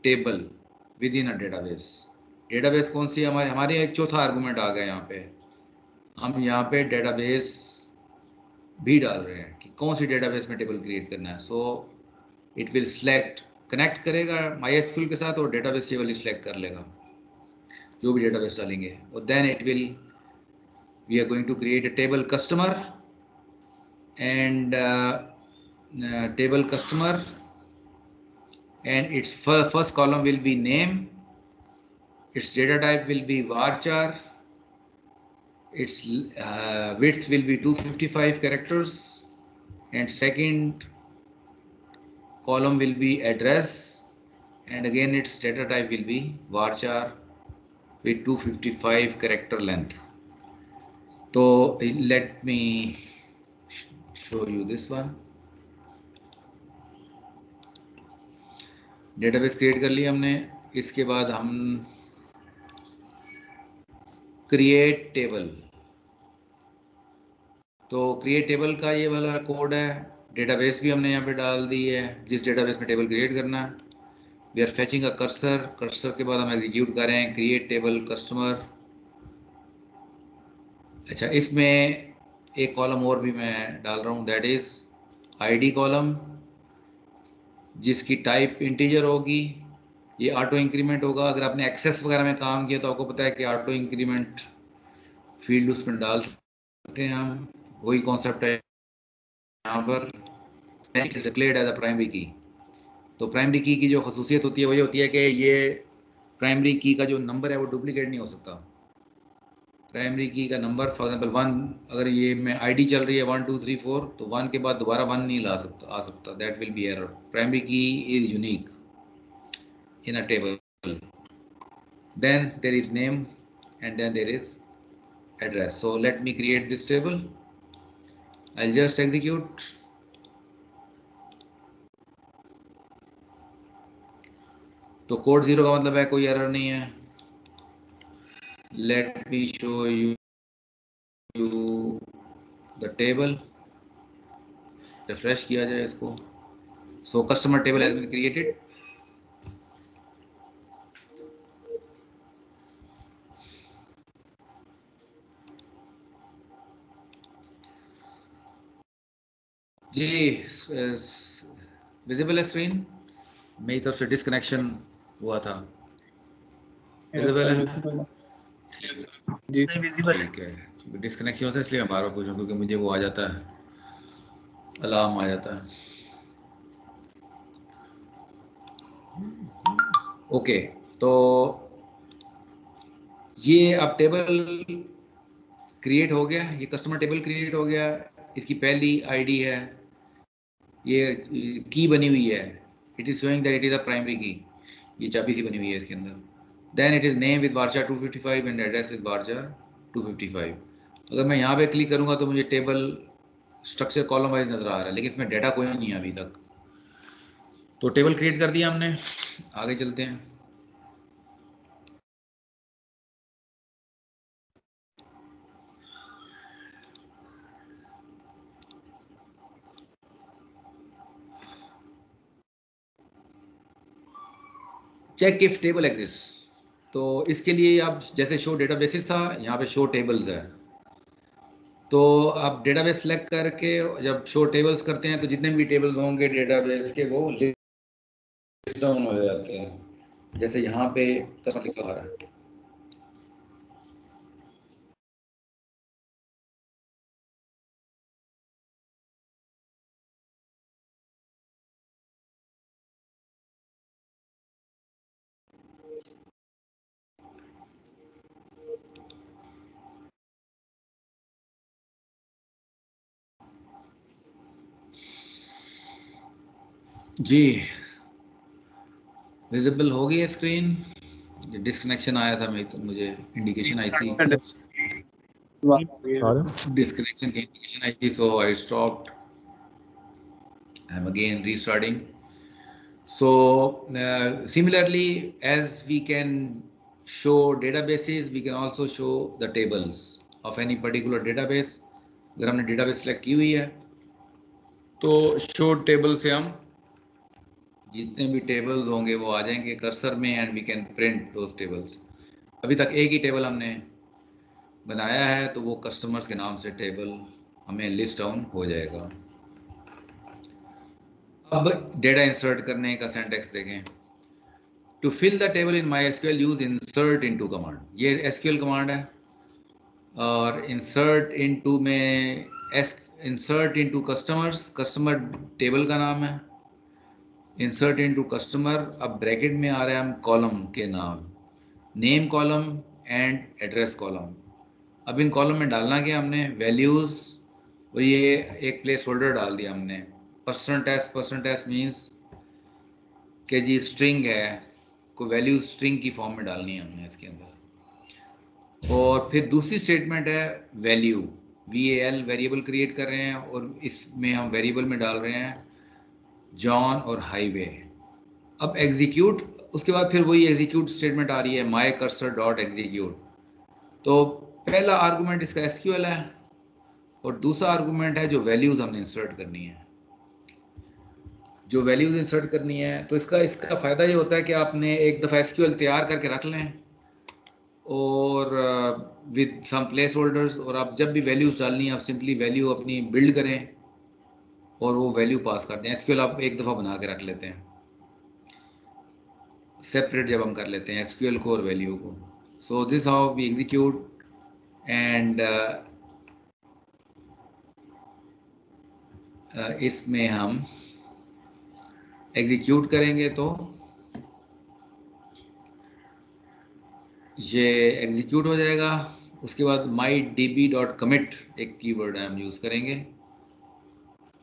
table within a database। database कौन सी हमारे हमारे एक चौथा आर्गुमेंट आ गया यहाँ पे। हम यहाँ पे database भी डाल रहे हैं कि कौन सी database में टेबल क्रिएट करना है। So it will select, connect करेगा MySQL के साथ और database टेबल ही सेलेक्ट कर लेगा जो भी database डालेंगे। और then it will we are going to create a table customer and table customer and its first column will be name, its data type will be varchar, its width will be 255 characters, and second column will be address, and again its data type will be varchar with 255 character length। So let me show you this one। Database create कर लिया हमने। इसके बाद हम क्रिएट टेबल, तो क्रिएट टेबल का ये वाला कोड है। डेटाबेस भी हमने यहाँ पे डाल दी है जिस डेटाबेस में टेबल क्रिएट करना है। We are fetching a cursor, cursor के बाद हम एग्जीक्यूट कर रहे हैं क्रिएट टेबल कस्टमर। अच्छा, इसमें एक कॉलम और भी मैं डाल रहा हूँ, दैट इज़ आईडी कॉलम, जिसकी टाइप इंटीजर होगी। ये ऑटो इंक्रीमेंट होगा। अगर आपने एक्सेस वगैरह में काम किया तो आपको पता है कि ऑटो इंक्रीमेंट फील्ड उसमें डाल सकते हैं हम। वही कॉन्सेप्ट है यहाँ पर। डिक्लेयर्ड एज अ प्राइमरी की। तो प्राइमरी की जो खसूसियत होती है वही होती है कि ये प्राइमरी की का जो नंबर है वो डुप्लीकेट नहीं हो सकता। प्राइमरी की का नंबर फॉर एग्जांपल 1, अगर ये में आईडी चल रही है 1 2 3 4, तो 1 के बाद दोबारा 1 नहीं ला सकता आ सकता, that will be error. Primary key is unique in a table. Then there is name and then there is address। So let me create this table। I'll just execute। तो कोड 0 का मतलब है कोई एरर नहीं है। Let me show you the table। Refresh किया जाए इसको। So customer table has been created। जी विजिबल है स्क्रीन? मेरी तरफ से डिस्कनेक्शन हुआ था। विजिबल है? जी ठीक है। डिस्कनेक्शन होता है इसलिए मैं बार बार पूछ रहा हूँ क्योंकि मुझे वो आ जाता है, अलार्म आ जाता है। ओके, तो ये अब टेबल क्रिएट हो गया, ये कस्टमर टेबल क्रिएट हो गया, इसकी पहली आईडी है, ये की बनी हुई है, it is showing that it is a primary key, ये चाबी सी बनी हुई है इसके अंदर। Then it is name with varchar 255 and address with varchar 255। अगर मैं यहाँ पे क्लिक करूँगा तो मुझे टेबल स्ट्रक्चर कॉलम वाइज नजर आ रहा है, लेकिन इसमें डाटा कोई नहीं है अभी तक। तो टेबल क्रिएट कर दिया हमने, आगे चलते हैं। चेक इफ टेबल एग्जिस्ट, तो इसके लिए आप जैसे शो डेटाबेसेस था, यहाँ पे शो टेबल्स है। तो आप डेटाबेस सेलेक्ट करके जब शो टेबल्स करते हैं तो जितने भी टेबल्स होंगे डेटाबेस के वो लिस्ट डाउन हो जाते हैं, जैसे यहाँ पे कस्टमर लिखा हुआ है। जी विजिबल हो गई है स्क्रीन? डिस्कनेक्शन आया था, मुझे इंडिकेशन आई थी, डिस्कनेक्शन की इंडिकेशन आई थी, so I stopped, I am again restarting. So similarly, as we can show databases, we can also show the tables of any particular database. अगर हमने database select की हुई है तो show table से हम जितने भी tables होंगे वो आ जाएंगे कर्सर में, and we can print those tables. अभी तक एक ही टेबल हमने बनाया है तो वो कस्टमर्स के नाम से टेबल हमें लिस्ट डाउन हो जाएगा। अब डेटा इंसर्ट करने का सिंटैक्स देखें। To fill the table in MySQL use insert into command, ये SQL कमांड है। और इंसर्ट इनटू में insert into customers, customer table का नाम है। इंसर्ट इनटू कस्टमर, अब ब्रैकेट में आ रहा है हम कॉलम के नाम, name column and address column. अब इन कॉलम में डालना क्या हमने, वैल्यूज़, और ये एक प्लेस होल्डर डाल दिया हमने, परसेंट मीन्स कि जी स्ट्रिंग है, कोई वैल्यू स्ट्रिंग की फॉर्म में डालनी है हमने इसके अंदर। और फिर दूसरी स्टेटमेंट है वैल्यू, VAL वेरिएबल क्रिएट कर रहे हैं और इसमें हम वेरिएबल में डाल रहे हैं जॉन और हाईवे। अब एग्जीक्यूट, उसके बाद फिर वही एग्जीक्यूट स्टेटमेंट आ रही है माई कर्सर डॉट एग्जीक्यूट। तो पहला आर्गूमेंट इसका SQL है और दूसरा आर्गूमेंट है जो वैल्यूज़ हमने इंसर्ट करनी है। जो वैल्यूज़ इंसर्ट करनी है तो इसका फ़ायदा ये होता है कि आपने एक दफ़ा SQL तैयार करके रख लें और विद सम प्लेस होल्डर्स, और आप जब भी वैल्यूज़ डालनी है आप सिंपली वैल्यू अपनी बिल्ड करें और वो वैल्यू पास कर दें। SQL आप एक दफ़ा बना के रख लेते हैं, सेपरेट जब हम कर लेते हैं SQL को और वैल्यू को। So this how we execute and इसमें हम एग्जीक्यूट करेंगे तो ये एग्जीक्यूट हो जाएगा। उसके बाद mydb.commit एक कीवर्ड हम यूज़ करेंगे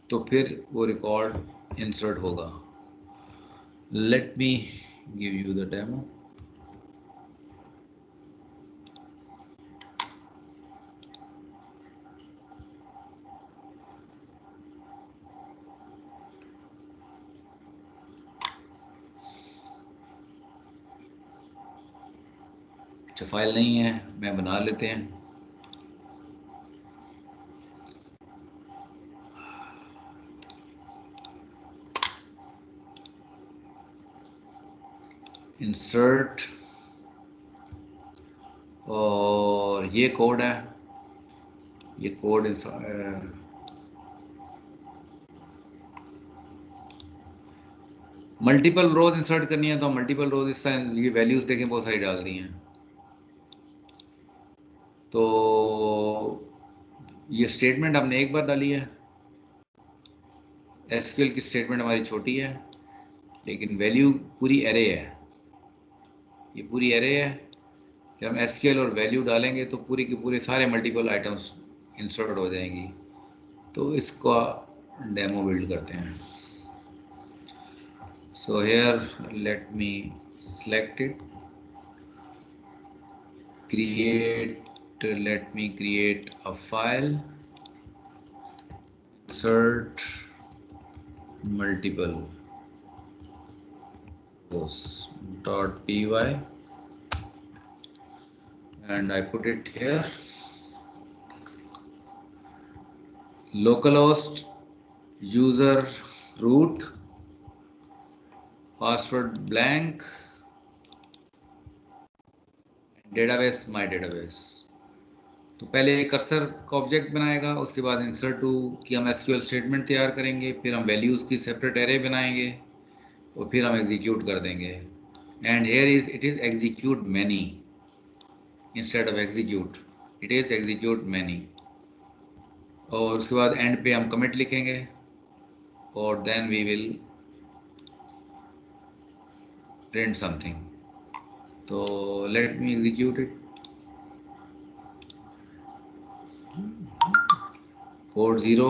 तो फिर वो रिकॉर्ड इंसर्ट होगा। Let me give you the demo. अच्छा फाइल नहीं है, मैं बना लेते हैं। इंसर्ट, और ये कोड है, ये कोड मल्टीपल रोज इंसर्ट करनी है तो मल्टीपल रोज, इस ये वैल्यूज देखें बहुत सारी डाल दी हैं। तो ये स्टेटमेंट हमने एक बार डाली है, SQL की स्टेटमेंट हमारी छोटी है लेकिन वैल्यू पूरी एरे है, ये पूरी एरे है। जब हम एसक्यूएल और वैल्यू डालेंगे तो पूरी के पूरे सारे मल्टीपल आइटम्स इंसर्ट हो जाएंगी। तो इसका डेमो बिल्ड करते हैं। So here let me select it, let me create a file, insert multiple rows.py, and I put it here. Localhost, user root, password blank, database my database। तो पहले कर्सर का ऑब्जेक्ट बनाएगा, उसके बाद इंसर्ट टू की हम एसक्यूएल स्टेटमेंट तैयार करेंगे, फिर हम वैल्यूज़ की सेपरेट एरे बनाएंगे और फिर हम एग्जीक्यूट कर देंगे। And here it is execute many instead of execute, it is execute many. और उसके बाद एंड पे हम कमिट लिखेंगे और then we will print something. तो let me execute it. code 0,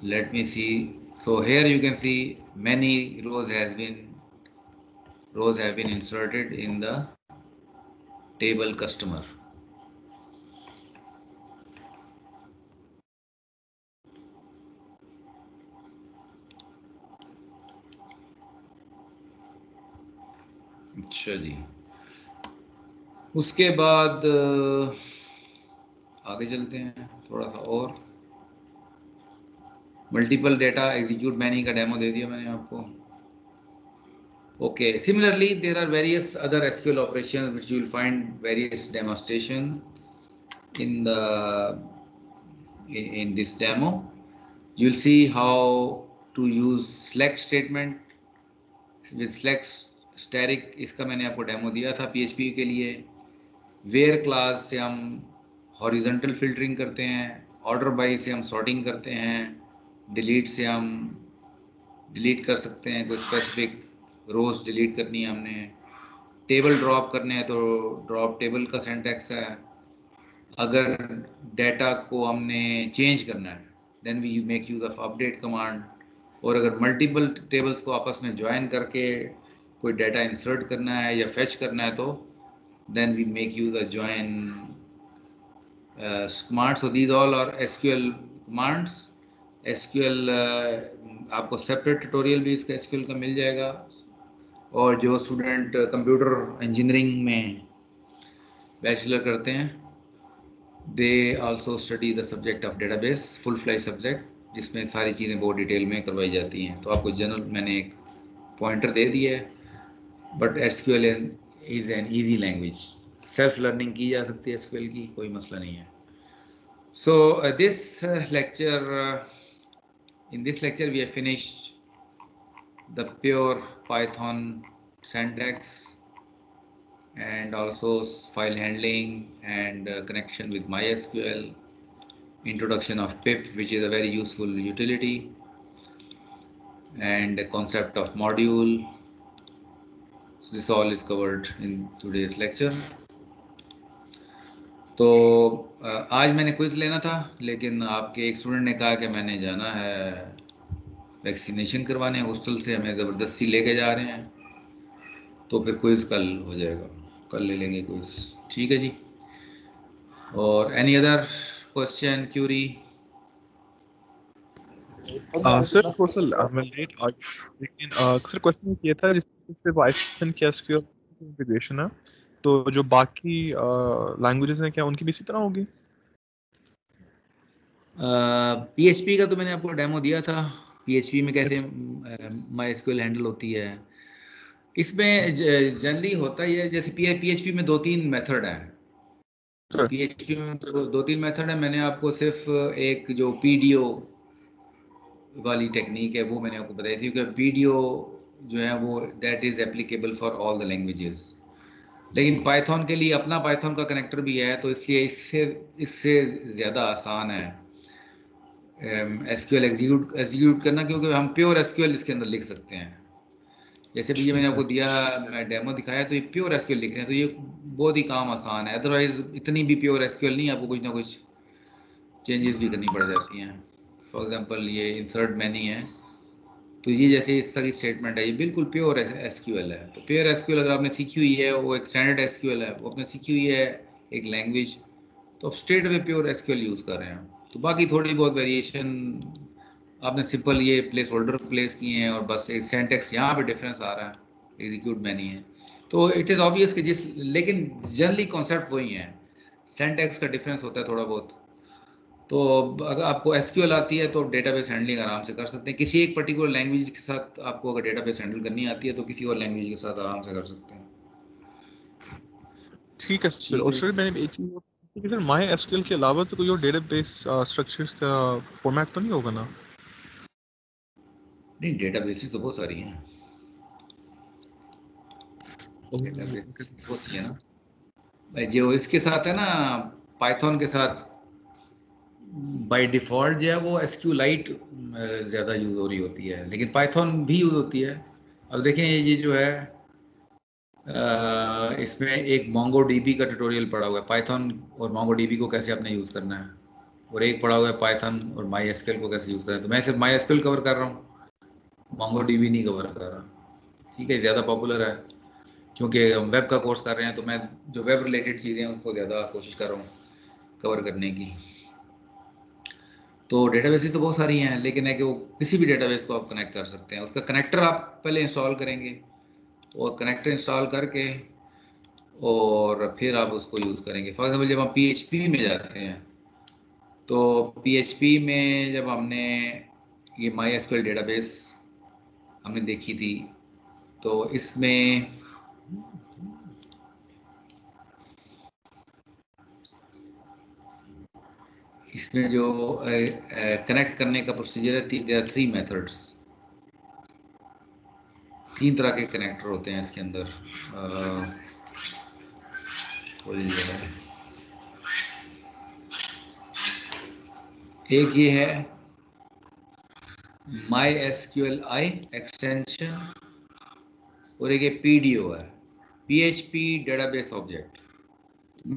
let me see। So here you can see many rows have been inserted in the table customer। अच्छा जी, उसके बाद आगे चलते हैं थोड़ा सा और। मल्टीपल डेटा एग्जीक्यूट मैनी का डेमो दे दिया मैंने आपको। Okay, similarly there are various other SQL operations which you will find various demonstration in this demo। You will see how to use select statement with select static, इसका मैंने आपको डेमो दिया था PHP के लिए। वेयर क्लास से हम हॉरिजॉन्टल फिल्टरिंग करते हैं, ऑर्डर बाय से हम सॉर्टिंग करते हैं, डिलीट से हम डिलीट कर सकते हैं, कोई स्पेसिफिक रोज डिलीट करनी है हमने, टेबल ड्रॉप करने हैं तो ड्रॉप टेबल का सिंटैक्स है। अगर डेटा को हमने चेंज करना है then we make use of update command. और अगर मल्टीपल टेबल्स को आपस में ज्वाइन करके कोई डेटा इंसर्ट करना है या फेच करना है तो then we make use a join command. So these all are SQL commands. SQL आपको सेपरेट ट्यूटोरियल भी इसका एसक्यूएल का मिल जाएगा। और जो स्टूडेंट कंप्यूटर इंजीनियरिंग में बैचलर करते हैं they also study the subject of database, full flash subject, जिसमें सारी चीज़ें बहुत डिटेल में करवाई जाती हैं। तो आपको जनरल मैंने एक पॉइंटर दे दिया है, but SQL is an easy language, self learning की जा सकती है एसक्यूएल की, कोई मसला नहीं है। So this lecture in this lecture we have finished the pure Python syntax and also file handling and connection with MySQL, introduction of pip, which is a very useful utility, and the concept of module. This all is covered in today's lecture। तो आज मैंने क्विज लेना था, लेकिन आपके एक स्टूडेंट ने कहा कि मैंने जाना है वैक्सीनेशन करवाने, हॉस्टल से हमें ज़बरदस्ती लेके जा रहे हैं, तो फिर क्विज कल हो जाएगा, कल ले लेंगे क्विज। ठीक है जी। और any other question query? Sir थोड़ा सा मैं लेट आ गया, लेकिन सर क्वेश्चन किया था जिससे पाइथन की एसक्यूएल इंटीग्रेशन है, तो जो बाकी लैंग्वेजेस हैं क्या उनकी भी इसी तरह होगी? PHP का तो मैंने आपको डेमो दिया था, PHP में कैसे MySQL हैंडल होती है। इसमें जनरली होता ही है, जैसे PHP में 2-3 मेथड हैं। PHP में 2-3 मेथड है। मैंने आपको सिर्फ एक जो PDO वाली टेक्निक है वो मैंने आपको बताई थी, क्योंकि PDO जो है वो that is applicable for all the languages. लेकिन पाइथन के लिए अपना पाइथन का कनेक्टर भी है, तो इसलिए इससे ज़्यादा आसान है एसक्यूएल एग्जीक्यूट करना, क्योंकि हम प्योर एसक्यूएल इसके अंदर लिख सकते हैं। जैसे भी ये मैंने आपको दिया, मैं डेमो दिखाया, तो ये प्योर एसक्यूएल लिख रहे हैं, तो ये बहुत ही काम आसान है। अदरवाइज इतनी भी प्योर एसक्यूएल नहीं, आपको कुछ ना कुछ चेंजेस भी करनी पड़ जाती हैं। फॉर एग्जांपल ये इंसर्ट मैनी है, तो ये जैसे इस की स्टेटमेंट है, ये बिल्कुल प्योर एसक्यूएल है। तो प्योर एसक्यूएल अगर आपने सीखी हुई है, वो एक स्टैंडर्ड एसक्यूएल है, वो आपने सीखी हुई है एक लैंग्वेज, तो आप straight way pure SQL use कर रहे हैं। तो बाकी थोड़ी बहुत वेरिएशन, आपने सिंपल ये प्लेस होल्डर प्लेस किए हैं और बस एक सिंटैक्स यहाँ पे डिफरेंस आ रहा है, एग्जीक्यूट मैनी है, तो इट इज़ ऑब्वियस कि लेकिन जनरली कॉन्सेप्ट वही है, सिंटैक्स का डिफरेंस होता है थोड़ा बहुत। तो अगर आपको एसक्यूएल आती है तो डेटाबेस हैंडलिंग आराम से कर सकते हैं। किसी एक पर्टिकुलर लैंग्वेज के साथ आपको अगर डेटाबेस हैंडल करनी आती है तो किसी और लैंग्वेज के साथ आराम से कर सकते हैं। ठीक है सर। ठीक और है। सर मैंने एक चीज़ कि सर माई एसक्यूएल के अलावा तो कोई और डेटाबेस स्ट्रक्चर्स का फॉर्मेट तो नहीं होगा ना? नहीं, डेटाबेसेस तो बहुत सारी हैं, डेटाबेस ओके। बहुत सी है ना भाई। जो इसके साथ है ना, पाइथन के साथ बाय डिफ़ॉल्ट जो है वो एसक्यूलाइट ज़्यादा यूज़ हो रही होती है, लेकिन पाइथन भी यूज़ होती है। अब देखें ये जो है इसमें एक मोंगो डीबी का ट्यूटोरियल पड़ा हुआ है, पाइथन और मोंगो डीबी को कैसे आपने यूज़ करना है, और एक पड़ा हुआ है पाइथन और माई एसक्यूएल को कैसे यूज़ करना है। तो मैं सिर्फ माई एसक्यूएल कवर कर रहा हूँ, मोंगो डीबी नहीं कवर कर रहा। ठीक है, ज़्यादा पॉपुलर है क्योंकि हम वेब का कोर्स कर रहे हैं, तो मैं जो वेब रिलेटेड चीज़ें हैं उसको ज़्यादा कोशिश कर रहा हूँ कवर करने की। तो डेटाबेसेस तो बहुत सारी हैं, लेकिन है कि वो किसी भी डेटाबेस को आप कनेक्ट कर सकते हैं। उसका कनेक्टर आप पहले इंस्टॉल करेंगे, और कनेक्टर इंस्टॉल करके और फिर आप उसको यूज़ करेंगे। फॉर एग्जांपल जब हम पीएचपी में जाते हैं, तो पीएचपी में जब हमने ये माई एसक्यूएल डेटाबेस हमने देखी थी, तो इसमें जो कनेक्ट करने का प्रोसीजर है, देयर आर 3 मेथड्स, 3 तरह के कनेक्टर होते हैं इसके अंदर। खोल लिया है। एक ये है माई एसक्यूएल आई एक्सटेंशन, और एक ये पीडीओ है, पीएचपी डेटाबेस ऑब्जेक्ट।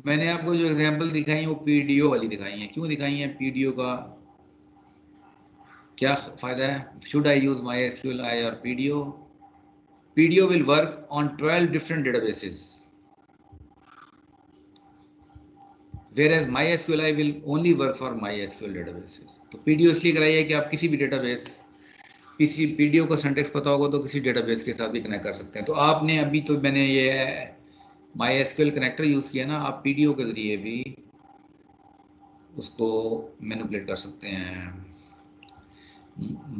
मैंने आपको जो एग्जांपल दिखाई है वो पीडीओ वाली दिखाई है। क्यों दिखाई है? पीडीओ का क्या फ़ायदा है? Should I use MySQL I और PDO? PDO will work on 12 different databases, whereas MySQLi will only work for MySQL databases। तो पीडीओ इसलिए कराई है कि आप किसी भी डेटाबेस, किसी पीडीओ का सिंटैक्स पता होगा तो किसी डेटाबेस के साथ भी कनेक्ट कर सकते हैं। तो आपने अभी तो मैंने ये MySQL कनेक्टर यूज़ किया ना, आप पीडीओ के ज़रिए भी उसको मैनिपुलेट कर सकते हैं,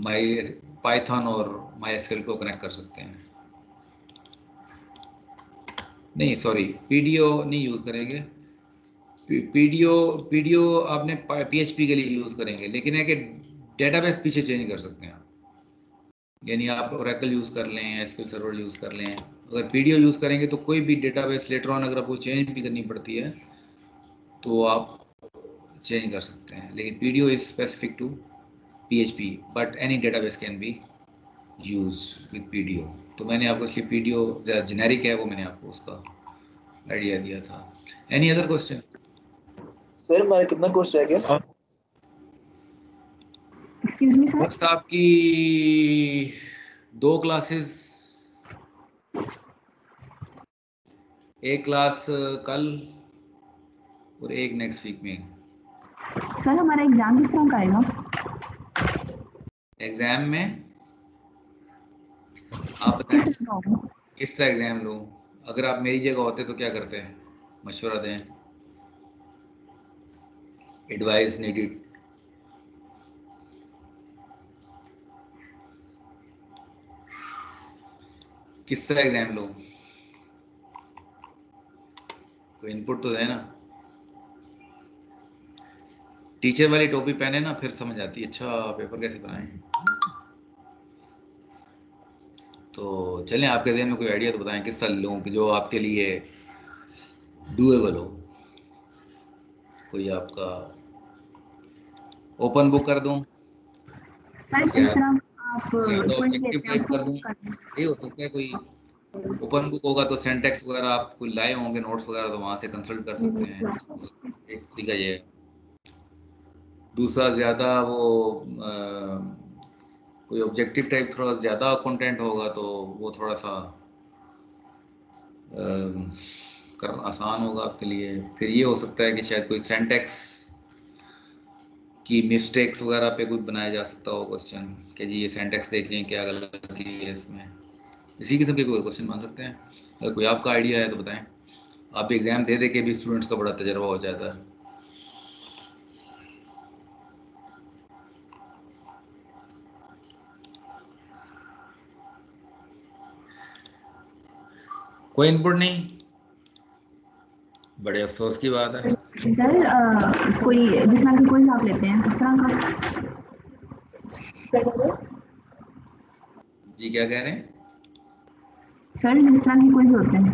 माई पाइथन और MySQL को कनेक्ट कर सकते हैं। नहीं सॉरी, पीडीओ नहीं यूज़ करेंगे, पीडीओ पीडीओ आपने पीएचपी के लिए यूज़ करेंगे, लेकिन है कि डेटाबेस पीछे चेंज कर सकते हैं आप। यानी आप ओरेकल यूज़ कर लें, एसक्यूएल सर्वर यूज़ कर लें। अगर पीडीओ यूज़ करेंगे तो कोई भी डेटाबेस लेटर ऑन अगर आपको चेंज भी करनी पड़ती है तो आप चेंज कर सकते हैं। लेकिन PDO is specific to PHP, but any database can be use with PDO. तो मैंने आपको इसलिए पीडीओ ज़्यादा जेनेरिक है, वो मैंने आपको उसका आइडिया दिया था। Any other question? सर हमारा कितना कोर्स रह गया? Excuse me sir. बस आपकी 2 क्लासेस, एक क्लास कल और एक नेक्स्ट वीक में। सर हमारा एग्जाम किस तरह का आएगा? एग्जाम में आप किस बताएं तरह का होगा? किस तरह एग्जाम लूँ। अगर आप मेरी जगह होते तो क्या करते हैं, मशवरा दें, एडवाइस नीडेड। किस तरह एग्जाम लूँ, कोई इनपुट तो दें ना। टीचर वाली टोपी पहने ना, फिर समझ आती है अच्छा पेपर कैसे बनाएं। तो चलें, आपके ज़हन में कोई आइडिया तो बताएं किस तरह लूँ कि जो आपके लिए डूएबल हो। कोई आपका ओपन बुक कर दूँ सर इस क्या? तरह आप ज्यादा क्विज ऑब्जेक्टिव लेते हैं टाइप कर उसको दूं, कर दें। ये हो सकता है। कोई ओपन बुक होगा तो सेंटेक्स वगैरह आप कोई लाए होंगे नोट्स वगैरह, तो वहां से कंसल्ट कर सकते हैं। एक तरीका ये है। दूसरा ज्यादा वो कोई ऑब्जेक्टिव टाइप थोड़ा ज्यादा कंटेंट होगा तो वो थोड़ा सा करना आसान होगा आपके लिए। फिर ये हो सकता है कि शायद कोई सेंटेक्स की मिस्टेक्स वगैरह पे कुछ बनाया जा सकता हो क्वेश्चन, कि जी ये सेंटेक्स देख लें क्या गलती है इसमें। इसी किस्म के कोई क्वेश्चन बन सकते हैं। अगर कोई आपका आइडिया है तो बताएं। आप एग्जाम दे के भी स्टूडेंट्स का बड़ा तजर्बा हो जाता है। कोई इनपुट नहीं, बड़े अफसोस की बात है। सर कोई जिस तरह की क्विज आप लेते हैं उस तरह का। जी क्या कह रहे हैं? सर जिस तरह की क्विज होते हैं